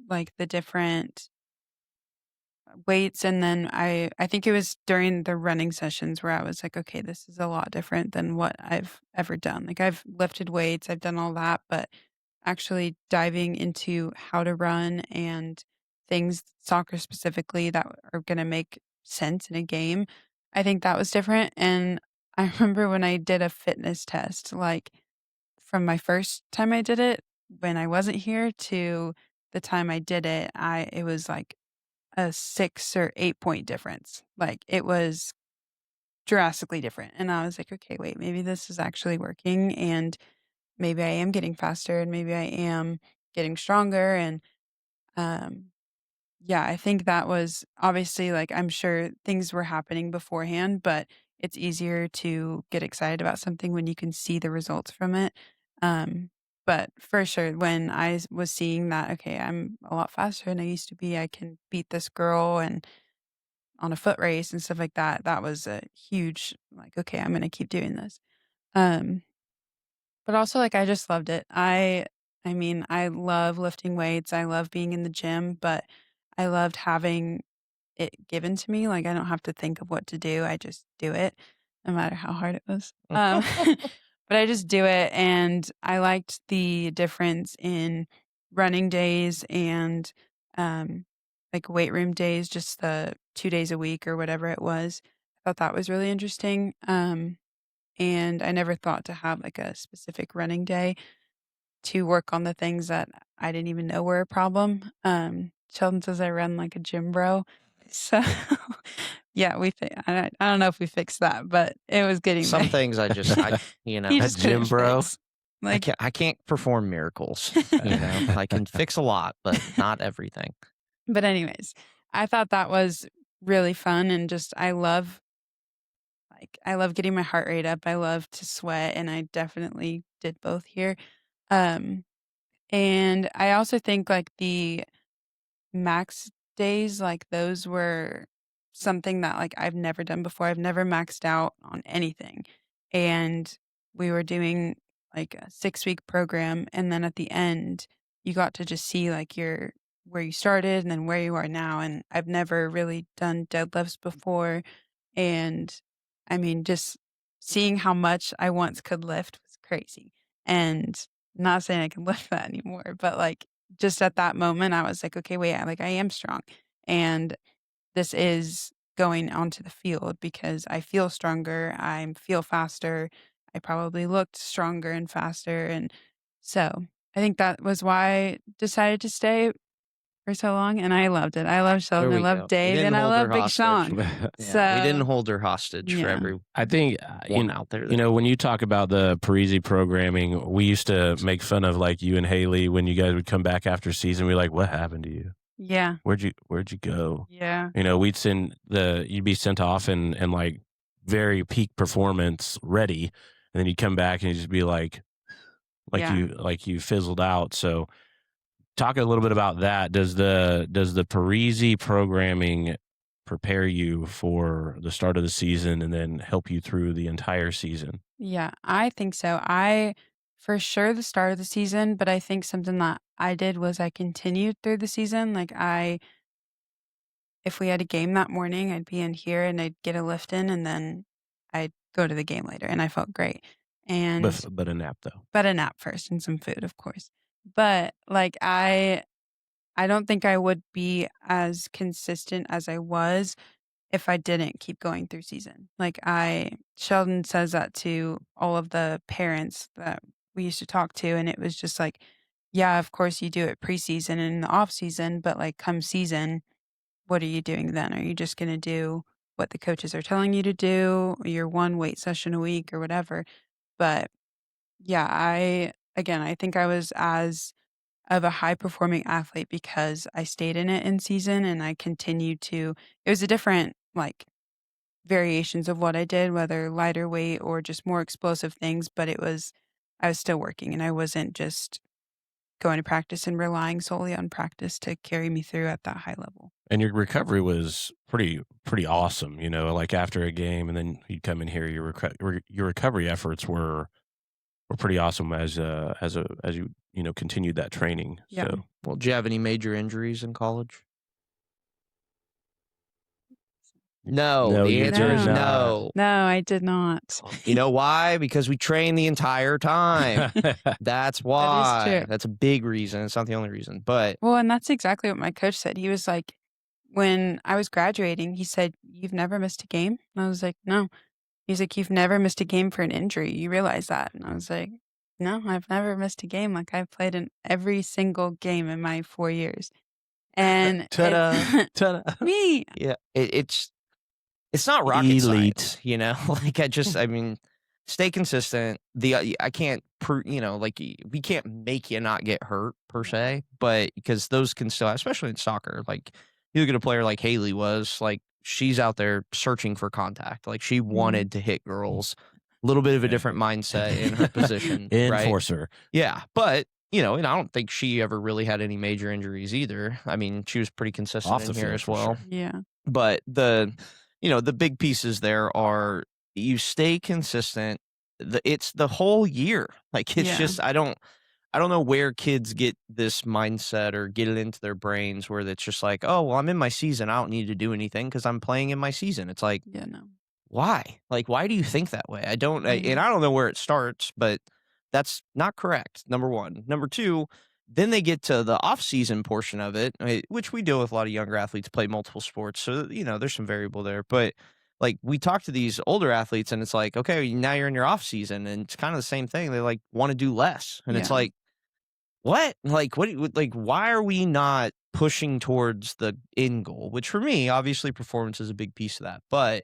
like, the different weights, and then I think it was during the running sessions where I was like, "Okay, this is a lot different than what I've ever done." Like, I've lifted weights, I've done all that, but actually diving into how to run and things, soccer specifically, that are gonna make sense in a game, I think that was different, and I remember when I did a fitness test, like, from my first time I did it, when I wasn't here, to the time I did it, it was like a 6 or 8 point difference. Like, it was drastically different, and I was like, "Okay, wait, maybe this is actually working, and maybe I am getting faster, and maybe I am getting stronger," and, um, yeah, I think that was obviously, like, I'm sure things were happening beforehand, but it's easier to get excited about something when you can see the results from it, um, but for sure, when was seeing that, "Okay, I'm a lot faster than I used to be, I can beat this girl," and on a foot race and stuff like that, that was a huge, like, "Okay, I'm gonna keep doing this." Um, but also, like, I just loved it. I mean, I love lifting weights, I love being in the gym, but I loved having it given to me, like, I don't have to think of what to do, I just do it, no matter how hard it was. But I just do it, and I liked the difference in running days and, um, like, weight room days, just the 2 days a week or whatever it was. I thought that was really interesting, and I never thought to have, like, a specific running day to work on the things that I didn't even know were a problem. Sheldon says I run like a gym bro. So, yeah, I don't know if we fixed that, but it was getting Some there. things I just He A just gym couldn't bro? fix. Like, I can't perform miracles, I can fix a lot, but not everything. but anyways, I thought that was really fun, and just I love getting my heart rate up. I love to sweat, and I definitely did both here. Um, and I also think, like, the max days, like, those were something that, like, I've never done before. I've never maxed out on anything, and we were doing, like, a 6-week program, and then at the end, you got to just see, like, your where you started and then where you are now. And I've never really done deadlifts before. And I mean, just seeing how much I once could lift was crazy. And not saying I can lift that anymore, but like just at that moment, I was like, okay, wait, I am strong. And this is going onto the field because I feel stronger. I feel faster. I probably looked stronger and faster. And so I think that was why I decided to stay for so long. And I loved it. I love There Sheldon. I we love go. We Dave. didn't And I hold her love Big hostage. Sean. Yeah, we So didn't hold her hostage for yeah. everyone I think out there. you know, when you talk about the Parisi programming, we used to make fun of like you and Haley when you guys would come back after season. We're like, what happened to you? Yeah. Where'd you go? Yeah. You know, you'd be sent off and like very peak performance ready, and then you'd come back and you'd just be like Yeah. you fizzled out. So talk a little bit about that. Does the Parisi programming prepare you for the start of the season and then help you through the entire season? Yeah, I think so. For sure, the start of the season, but I think something that I did was I continued through the season. If we had a game that morning, I'd be in here and I'd get a lift in and then I'd go to the game later and I felt great. And, But a nap though. but a nap first and some food, of course. But like, I don't think I would be as consistent as I was if I didn't keep going through season. Sheldon says that to all of the parents that we used to talk to, and it was just like, yeah, of course you do it preseason and in the off season, but like come season, what are you doing then? Are you just going to do what the coaches are telling you to do, your one weight session a week or whatever? But yeah, I think I was as of a high performing athlete because I stayed in it in season and I continued to, it was a different like variations of what I did, whether lighter weight or just more explosive things, but I was still working and I wasn't just going to practice and relying solely on practice to carry me through at that high level. And your recovery was pretty awesome, you know, like after a game and then you'd come in here, your recovery efforts were pretty awesome as you continued that training. Yeah. So Well, do you have any major injuries in college? No, No, the you answer did is not. no. No, I did not. You know why? Because we trained the entire time. That's why. true. That's a big reason. It's not the only reason, but Well, and that's exactly what my coach said. He was like, when I was graduating, he said, "You've never missed a game?" And I was like, "No." He's like, "You've never missed a game for an injury. You realize that?" And I was like, "No, I've never missed a game. Like I've played in every single game in my 4 years." And ta-da, ta-da. me, yeah, it's not rocket Elite. science, you know. I mean, stay consistent. I can't, we can't make you not get hurt per se, but because those can still, especially in soccer, like you look at a player like Haley was, like she's out there searching for contact, like she wanted to hit girls. A little bit of a different mindset in her position, right? Enforcer. Yeah, but and I don't think she ever really had any major injuries either. I mean, she was pretty consistent Off in the here field, as for well. sure. yeah, But the big pieces there are you stay consistent. It's the whole year. Like it's Yeah. just I don't know where kids get this mindset or get it into their brains where it's just like, oh well, I'm in my season. I don't need to do anything because I'm playing in my season. It's like, yeah, no, why? Like, why do you think that way? I don't, Mhm. and I don't know where it starts, but that's not correct. Number one. Number two, then they get to the off-season portion of it, which we deal with a lot of younger athletes play multiple sports, so there's some variable there. But like we talk to these older athletes, and it's like, okay, now you're in your off-season, and it's kind of the same thing. They like want to do less, and it's Yeah. like, what? Like, like, why are we not pushing towards the end goal? Which for me, obviously, performance is a big piece of that, but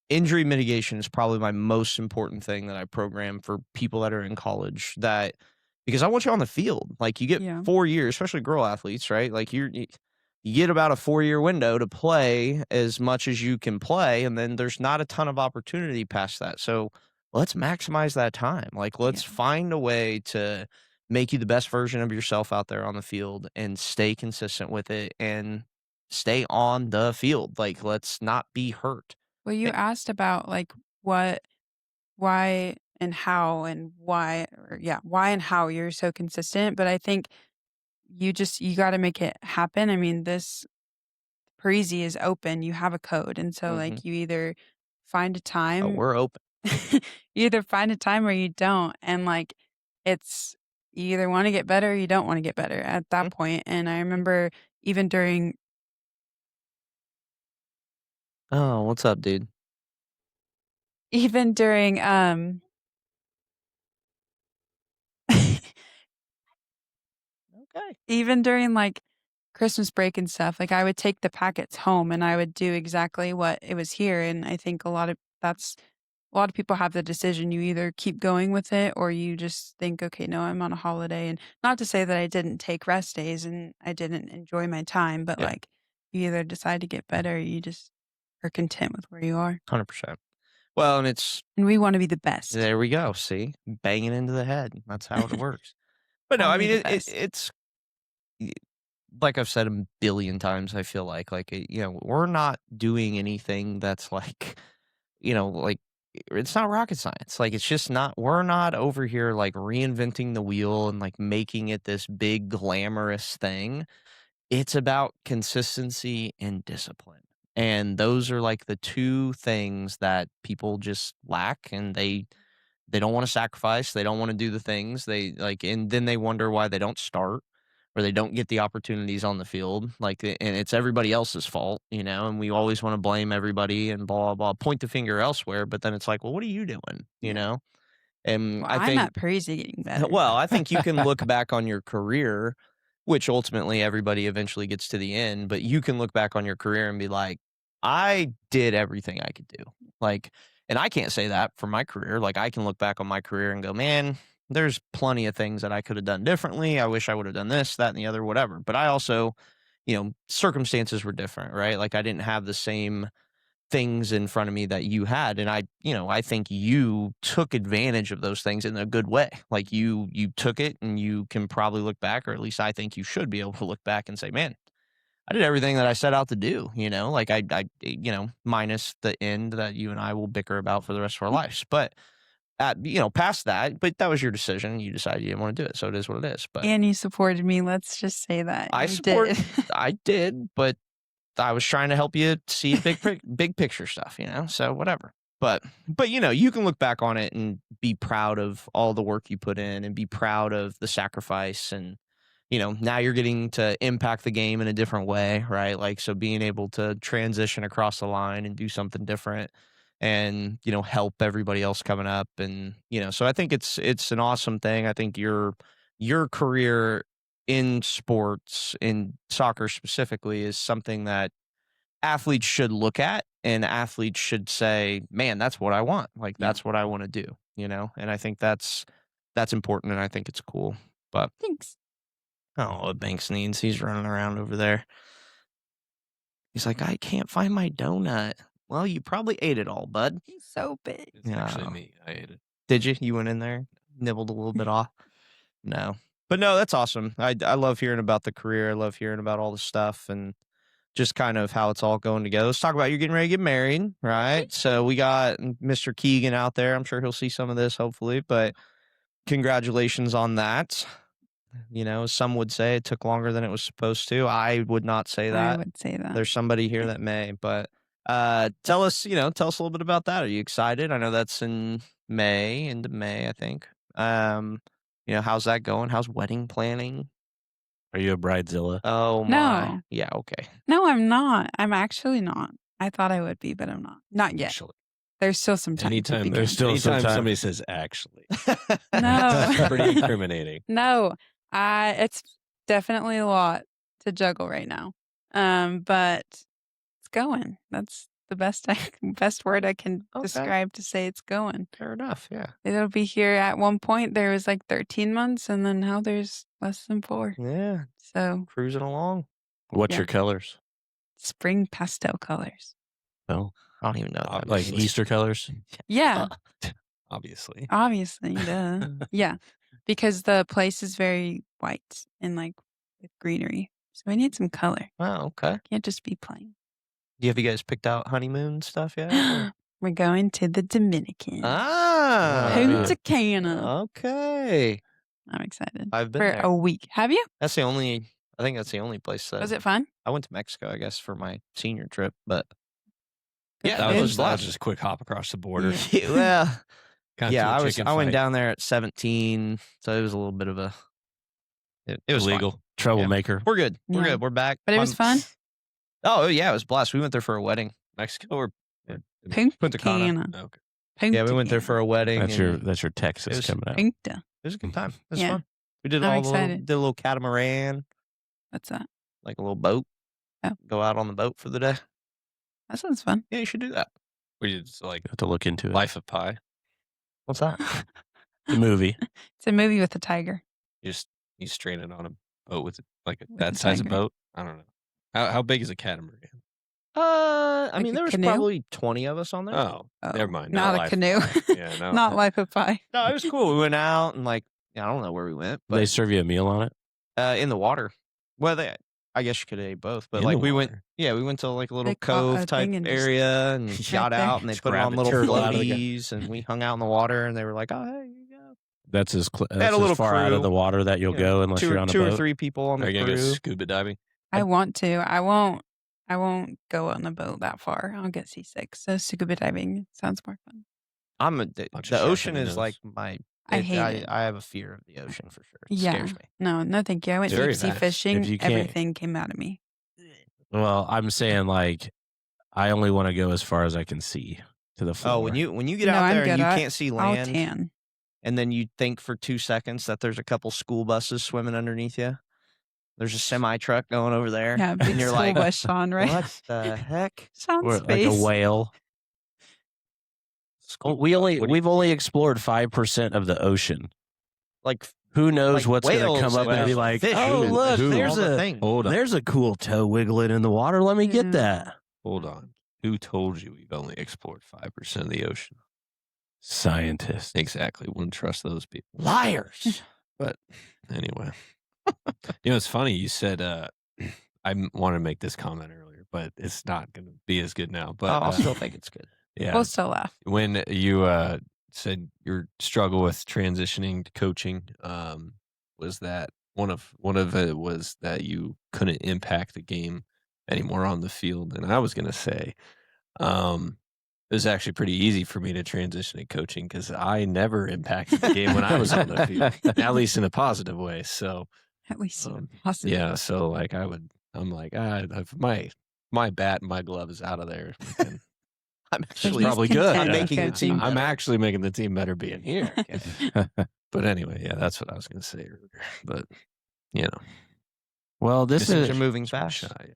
injury mitigation is probably my most important thing that I program for people that are in college because I want you on the field. Like you get Yeah. 4 years, especially girl athletes, right? Like you get about a 4-year window to play as much as you can play. And then there's not a ton of opportunity past that. So let's maximize that time. Like let's Yeah. find a way to make you the best version of yourself out there on the field and stay consistent with it and stay on the field. Like let's not be hurt. Well, you asked about like why and how and why, or yeah, why and how you're so consistent. But I think you got to make it happen. I mean, this Parisi is open. You have a code. And so like you either find a Oh, time, we're open. you either find a time or you don't. And like, it's, you either want to get better or you don't want to get better at that point. And I remember even during, Oh, what's up, dude? even during, Okay. even during like Christmas break and stuff, like I would take the packets home and I would do exactly what it was here. And I think a lot of people have the decision. You either keep going with it or you just think, okay, no, I'm on a holiday. And not to say that I didn't take rest days and I didn't enjoy my time, but Yeah. like you either decide to get better or you just are content with where you are. 100%. Well, and we want to be the best. There we go. See, banging into the head. That's how it works. But no, I Only mean, the best. it's like I've said a billion times. I feel like we're not doing anything that's like, like it's not rocket science. Like it's just not. We're not over here like reinventing the wheel and like making it this big glamorous thing. It's about consistency and discipline. And those are like the two things that people just lack, and they don't want to sacrifice. They don't want to do the things they like, and then they wonder why they don't start or they don't get the opportunities on the field. Like, and it's everybody else's fault, and we always want to blame everybody and blah, blah, point the finger elsewhere. But then it's like, well, what are you doing? And Well, I I'm think, at Parisi getting better. well, I think you can look back on your career, which ultimately everybody eventually gets to the end, but you can look back on your career and be like, I did everything I could do. Like, and I can't say that for my career. Like, I can look back on my career and go, man, there's plenty of things that I could have done differently. I wish I would have done this, that, and the other, whatever. But I also, circumstances were different, right? Like, I didn't have the same things in front of me that you had, and I think you took advantage of those things in a good way. Like you took it, and you can probably look back, or at least I think you should be able to look back and say, man, I did everything that I set out to do. Like I minus the end that you and I will bicker about for the rest of our lives. But past that, but that was your decision. You decided you didn't want to do it, so it is what it is. But and you supported me. Let's just say that I you did. I did, but I was trying to help you see big picture stuff, so whatever. But you can look back on it and be proud of all the work you put in and be proud of the sacrifice. And, now you're getting to impact the game in a different way, right? Like, so being able to transition across the line and do something different and, help everybody else coming up. And, so I think it's an awesome thing. I think your career in sports, in soccer specifically, is something that athletes should look at, and athletes should say, man, that's what I want. Like, that's what I want to do, and I think that's important, and I think it's cool. But Thanks. oh, Banks needs, he's running around over there. He's like, I can't find my donut. Well, you probably ate it all, bud. He's so big. It's actually me. I ate it. Did you? You went in there, nibbled a little bit off? No. But no, that's awesome. I love hearing about the career. I love hearing about all the stuff and just kind of how it's all going together. Let's talk about you're getting ready to get married, right? So we got Mr. Keegan out there. I'm sure he'll see some of this, hopefully. But congratulations on that. Some would say it took longer than it was supposed to. I would not say that. I would say that. There's somebody here that may. But tell us a little bit about that. Are you excited? I know that's in May, into May, I think. How's that going? How's wedding planning? Are you a bridezilla? Oh my. No. Yeah, okay. No, I'm not. I'm actually not. I thought I would be, but I'm not. Not yet. Actually, There's still some time. to begin. there's still some anytime time. somebody says actually, No. that's pretty incriminating. No, it's definitely a lot to juggle right now. But it's going. That's the best word I can describe to say it's going. Fair enough, yeah. It'll be here at one point. There was like 13 months, and then now there's less than 4. Yeah, So cruising along. What's Yeah. your colors? spring pastel colors. Oh, I don't even know what that like means. Easter colors? Yeah, Obviously. obviously, duh. Yeah, because the place is very white and like with greenery. So we need some color. Oh, okay. Can't just be plain. Have you guys picked out honeymoon stuff yet? or- We're going to the Dominican. Ah, Punta Cana. okay. I'm excited. I've been For there. a week. Have you? I think that's the only place that Was it fun? I went to Mexico, I guess, for my senior trip, but Good yeah, for it That you. was was blast. just a quick hop across the border. Yeah. Well, Got yeah, into a I chicken went fight. down there at 17, so it was a little bit of a. It was fine. Illegal. Troublemaker. We're good. We're Yeah. good. We're back. But it was fun. Oh yeah, it was blast. We went there for a wedding. Mexico or Punta Cana. Punta Okay. Yeah, we went there for a wedding. That's your and Texas it was- coming out. Punta. It was a good time. It was Yeah. fun. We did I'm did a excited. little catamaran, What's that? like a little boat. Oh. Go out on the boat for the day. That sounds fun. Yeah, you should do that. We did like Have to look into it. Life of Pi. What's that? The movie. It's a movie with a tiger. He's stranded on a boat with like With that a size of tiger. boat. I don't know. How big is a catamaran? I Like mean, a there was canoe? probably 20 of us on there. Oh, Oh, never mind. not a Life of canoe. Pi. Yeah, no. Not Life of Pi. No, it was cool. We went out and I don't know where we went, They but serve you a meal on it. in the water. Well, I guess you could have ate both, but In the we went. water? Yeah, we went to like a little They caught a cove type thing and just- area and Right got there. out and they Just put grab on a little turtle out of the floaties and we hung out in the water and they were like, "Oh, hey, you go." That's as had a that's little as far out crew. of the water that you'll Yeah, go unless two you're on a two boat. or three people on Are the you gonna go crew. scuba diving? I want to. I won't go on a boat that far. I'll get seasick. So scuba diving sounds more fun. The Bunch of ocean sharks on is your like nose. my. I hate it. I have a fear of the ocean for sure. It Yeah. scares me. No, thank you. I went Very deep sea vast. fishing. If you can't- Everything came out of me. Well, I'm saying like I only want to go as far as I can see to the floor. Oh, when you get No, out I'm there and good. you I- can't see I'll land, tan. and then you think for 2 seconds that there's a couple school buses swimming underneath you. There's a semi truck going over there, Yeah, big and you're school like, bus, Sean, right? "What the heck?" Sean's We're like face. a whale. Scuba We've dive. only explored 5% of the ocean. Like Who knows Like what's going to whales come up and and be stuff. like, Fish oh and look, who- there's all the a things. Hold on. there's a cool toe wiggling in the water. Let me get Yeah. that. Hold on. Who told you we've only explored 5% of the ocean? Scientist. Exactly. Wouldn't trust those people. liars. But anyway, it's funny. You said I wanted to make this comment earlier, but it's not going to be as good now. But I'll still think it's good. yeah, We'll still laugh. when you said your struggle with transitioning to coaching, was that one of it was that you couldn't impact the game anymore on the field, and I was going to say, it was actually pretty easy for me to transition to coaching because I never impacted the game when I was on the field, at least in a positive way. So At least Um, possible. yeah, so like I'm like, if my bat and my glove is out of there, then I'm actually he's probably content good. I'm with making the coaching. team. I'm better. actually making the team better being here. But anyway, yeah, that's what I was going to say earlier. But Well, this Things is are moving fast. shy.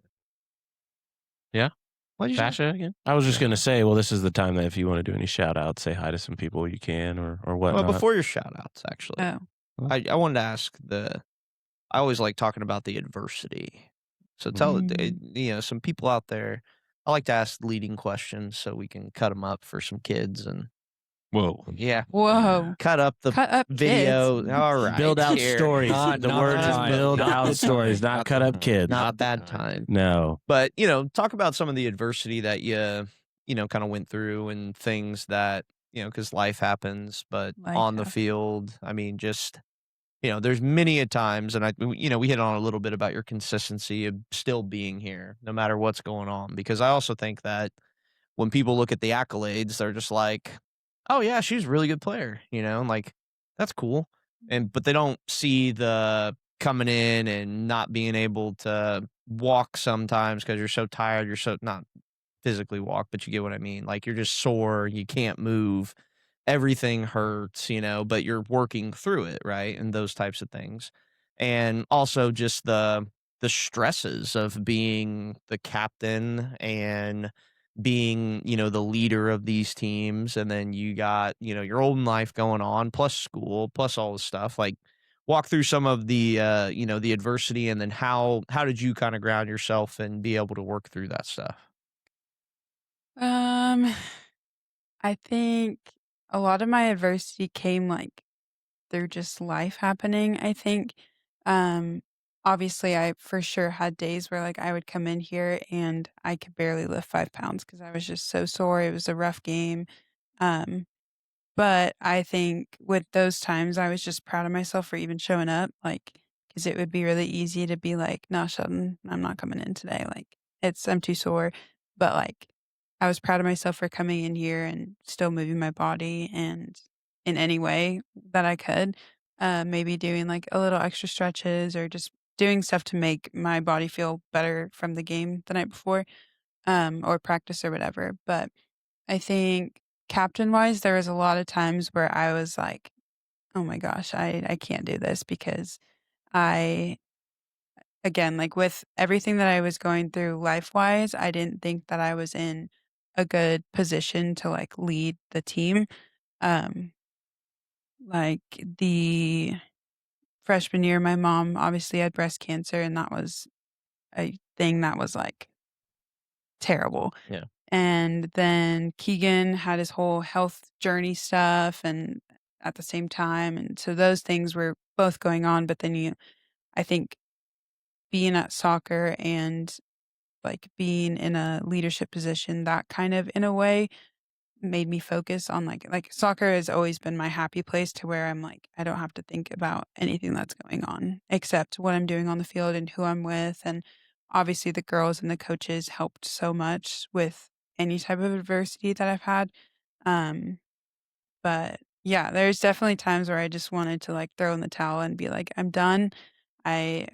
What'd you say? Fascia again. I was just going to say, well, this is the time that if you want to do any shout outs, say hi to some people you can or whatnot. Well, before your shout outs, actually, Oh. I wanted to ask I always like talking about the adversity. So tell some people out there. I like to ask leading questions so we can cut them up for some kids and Whoa. yeah, Whoa. cut up the Cut up video. kids. All right, build out here. stories. Not- the not word is bad time. build Not out the stories, time. not cut up kids. Not Not bad the time. No. But talk about some of the adversity that you kind of went through and things that because life happens. But Life on the happens. field, I mean, just there's many a times, and we hit on a little bit about your consistency of still being here, no matter what's going on. Because I also think that when people look at the accolades, they're just like, oh yeah, she's a really good player, and like that's cool, but they don't see the coming in and not being able to walk sometimes because you're so tired. You're so not physically walk, but you get what I mean. Like you're just sore. You can't move. Everything hurts, but you're working through it, right? And those types of things. And also just the stresses of being the captain and being, the leader of these teams. And then you got, your own life going on, plus school, plus all this stuff. Like walk through some of the the adversity, and then how did you kind of ground yourself and be able to work through that stuff? I think a lot of my adversity came like through just life happening. I think, obviously I for sure had days where like I would come in here and I could barely lift 5 pounds because I was just so sore. It was a rough game. Um, But I think with those times, I was just proud of myself for even showing up, like, because it would be really easy to be like, "No, Sheldon, I'm not coming in today. Like, I'm too sore." But like, I was proud of myself for coming in here and still moving my body and in any way that I could. Maybe doing like a little extra stretches or just doing stuff to make my body feel better from the game the night before, or practice or whatever. But I think captain wise, there was a lot of times where I was like, "Oh my gosh, I can't do this," because I again, like with everything that I was going through life wise, I didn't think that I was in a good position to like lead the team. Um, like the freshman year, my mom obviously had breast cancer, and that was a thing that was like terrible. Yeah. And then Keegan had his whole health journey stuff and at the same time. And so those things were both going on. But then I think being at soccer and like being in a leadership position, that kind of in a way made me focus on like soccer has always been my happy place to where I'm like, I don't have to think about anything that's going on except what I'm doing on the field and who I'm with. And obviously the girls and the coaches helped so much with any type of adversity that I've had. Um, but yeah, there's definitely times where I just wanted to like throw in the towel and be like, I'm done. I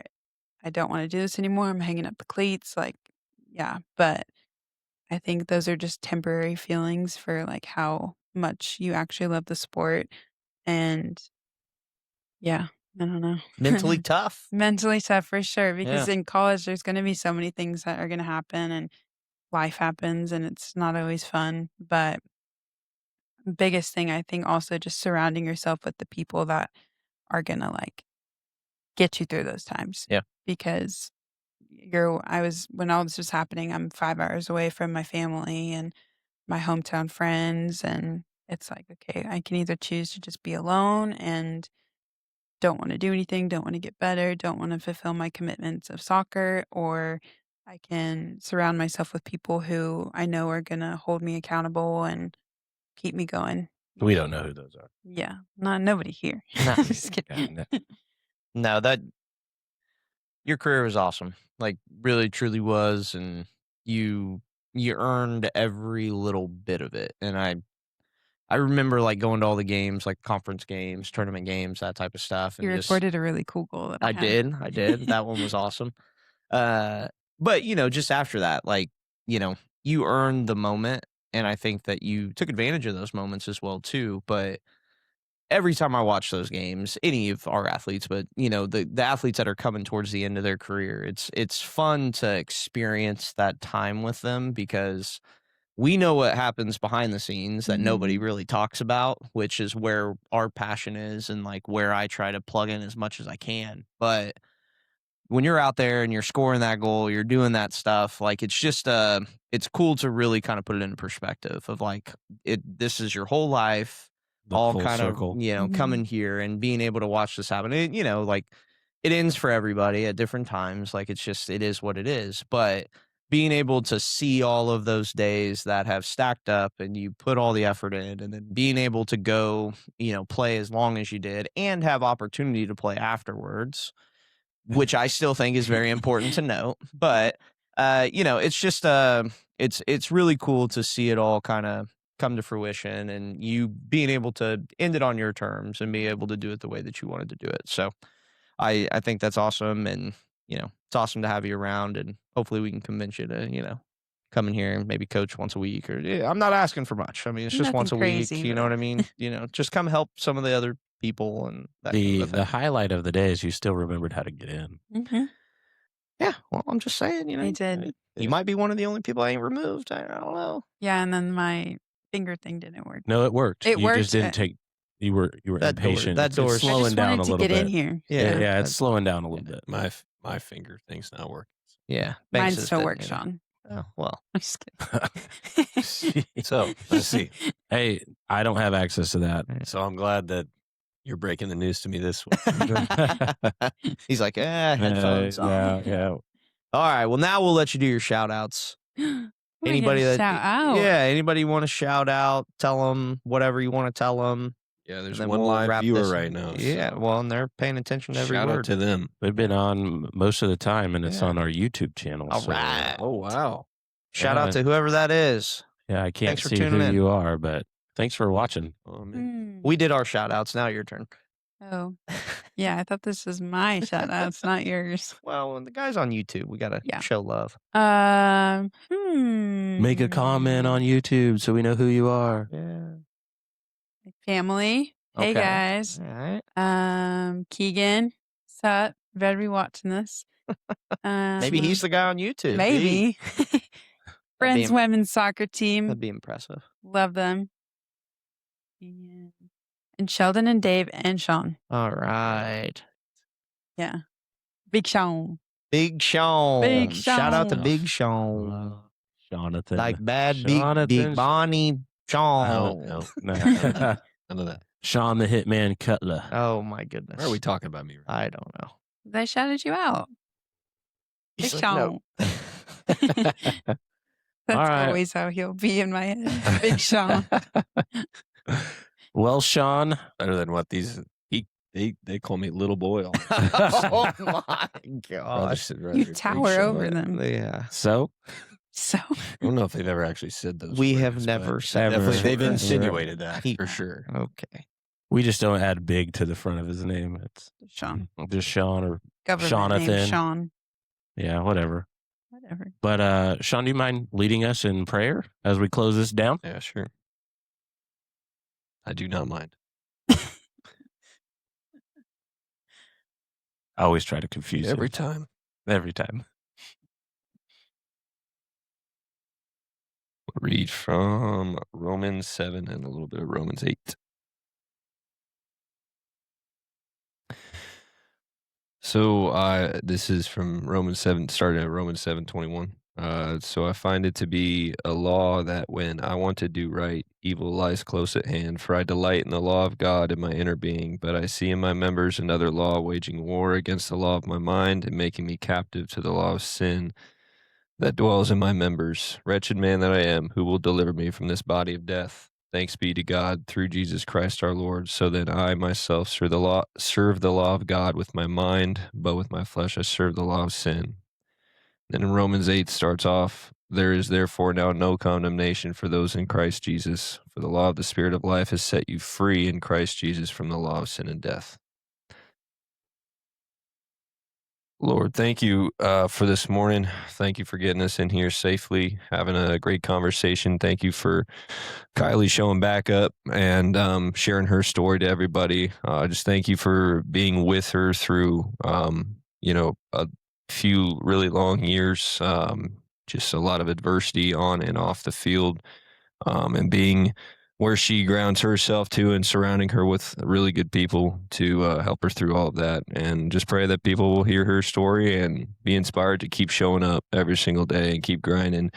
I don't want to do this anymore. I'm hanging up the cleats. Like, yeah. But I think those are just temporary feelings for like how much you actually love the sport. And yeah, I don't know. Mentally tough. Mentally tough for sure. Because Yeah. in college, there's going to be so many things that are going to happen and life happens and it's not always fun. But biggest thing, I think, also just surrounding yourself with the people that are going to like get you through those times. Yeah. Because when all this was happening, I'm 5 hours away from my family and my hometown friends. And it's like, okay, I can either choose to just be alone and don't want to do anything, don't want to get better, don't want to fulfill my commitments of soccer, or I can surround myself with people who I know are going to hold me accountable and keep me going. We don't know who those are. Yeah, nobody here. No. I'm just kidding. No, that your career was awesome. Like really truly was, and you earned every little bit of it. And I remember like going to all the games, like conference games, tournament games, that type of stuff. You And just recorded a really cool goal that I had. I did. That one was awesome. But just after that, like, you earned the moment, and I think that you took advantage of those moments as well too. But every time I watch those games, any of our athletes, but the athletes that are coming towards the end of their career, it's fun to experience that time with them because we know what happens behind the scenes that nobody really talks about, which is where our passion is and like where I try to plug in as much as I can. But when you're out there and you're scoring that goal, you're doing that stuff, like it's just it's cool to really kind of put it in perspective of like this is your whole life, The all full kind circle. of coming here and being able to watch this happen. Like it ends for everybody at different times. Like it is what it is. But being able to see all of those days that have stacked up and you put all the effort in, and then being able to go, play as long as you did and have opportunity to play afterwards, which I still think is very important to note. But it's just it's really cool to see it all kind of come to fruition and you being able to end it on your terms and be able to do it the way that you wanted to do it. So I think that's awesome, and it's awesome to have you around, and hopefully we can convince you to come in here and maybe coach once a week, or I'm not asking for much. I mean, it's just Nothing once a crazy, week. You know but- what I mean? Just come help some of the other people and that kind The of thing. highlight of the day is you still remembered how to get in. Yeah, well, I'm just saying, I did. You might be one of the only people I ain't removed. I don't know. Yeah, and then my finger thing didn't work. No, it worked. It you worked, just didn't take. You were That door- impatient. that It's door's- I I slowing just down wanted a to little get bit. in here. Yeah, it's slowing down a little bit. My finger thing's not working. Yeah, Mine Banks is still the- works, Sean. Oh, well, I'm just kidding. So let's see. Hey, I don't have access to that. So I'm glad that you're breaking the news to me this week. he's like, headphones. yeah. All right, well, now we'll let you do your shout outs. Anybody that shout out. Yeah, anybody you want to shout out, tell them whatever you want to tell them. Yeah, there's then one we'll live wrap viewer this- right now. Yeah, so well, and they're paying attention to every shout word. out to them. They've been on most of the time, and it's Yeah. on our YouTube channel. All so, right. Oh wow. Shout out Yeah. to whoever that is. Yeah, I can't Thanks for see who tuning in. you are, but thanks for watching. Oh man. Hmm. We did our shout outs. Now your turn. Oh, yeah. I thought this was my shout outs, not yours. Well, when the guys on YouTube, we got to Yeah. show love. Make a comment on YouTube so we know who you are. Yeah. Family. Hey, Okay. guys. All right. Keegan. Sup? Better be watching this. Maybe he's the guy on YouTube. Maybe. Friends be- women's soccer team. That'd be impressive. Love them. And Sheldon and Dave and Sean. All right. Yeah. Big Sean. Big Sean. Big Shout out to Sean. Big Sean. Jonathan. Like bad Jonathan. big Bonnie Sean. No. None of that. Sean the Hitman Cutler. Oh my goodness. Why are we talking about me? Right I don't know. They shouted you out. Big He's like, Sean. no. That's All right. always how he'll be in my head. Big Sean. Well, Sean, Better than what these. They call me little boy. All Oh my gosh. You tower over them. Yeah. so So I don't know if they've ever actually said those. We words, have but never said Ever. Definitely, they've Right. insinuated that He- for sure. Okay. we just don't add big to the front of his name. It's Sean. just Sean or Government Jonathan. name Sean. yeah, whatever. Whatever. But Sean, do you mind leading us in prayer as we close this down? Yeah, sure. I do not mind. I always try to confuse Every him. time. Every time. Read from Romans 7 and a little bit of Romans 8. So this is from Romans 7, starting at Romans 7:21. So I find it to be a law that when I want to do right, evil lies close at hand. For I delight in the law of God in my inner being, but I see in my members another law waging war against the law of my mind and making me captive to the law of sin that dwells in my members. Wretched man that I am, who will deliver me from this body of death? Thanks be to God through Jesus Christ our Lord. So then I myself serve the law of God with my mind, but with my flesh I serve the law of sin. Then in Romans 8 starts off, there is therefore now no condemnation for those in Christ Jesus, for the law of the Spirit of life has set you free in Christ Jesus from the law of sin and death. Lord, thank you for this morning. Thank you for getting us in here safely, having a great conversation. Thank you for Kylie showing back up and sharing her story to everybody. Just thank you for being with her through, a few really long years, just a lot of adversity on and off the field, and being where she grounds herself to and surrounding her with really good people to help her through all of that. And just pray that people will hear her story and be inspired to keep showing up every single day and keep grinding,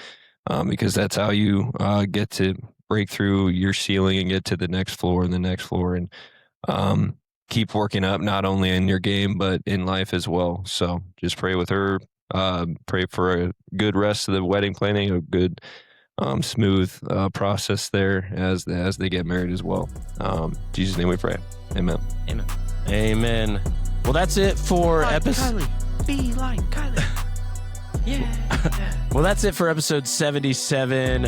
because that's how you get to break through your ceiling and get to the next floor and the next floor, and keep working up not only in your game but in life as well. So just pray with her, pray for a good rest of the wedding planning, a good smooth process there as they get married as well. In Jesus' name we pray. Amen. Amen. Well, that's it for episode. Be like Kylie. Yeah. Well, that's it for episode 77.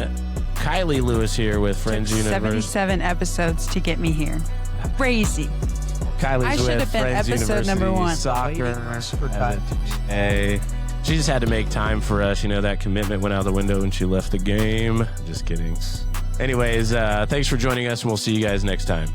Kylie Lewis here with Friends Universe. 77 episodes to get me here. Crazy. Kylie's I should with have been Friends episode University number 1. Soccer. Hey, she just had to make time for us. You know, that commitment went out the window when she left the game. Just kidding. Anyways, thanks for joining us, and we'll see you guys next time.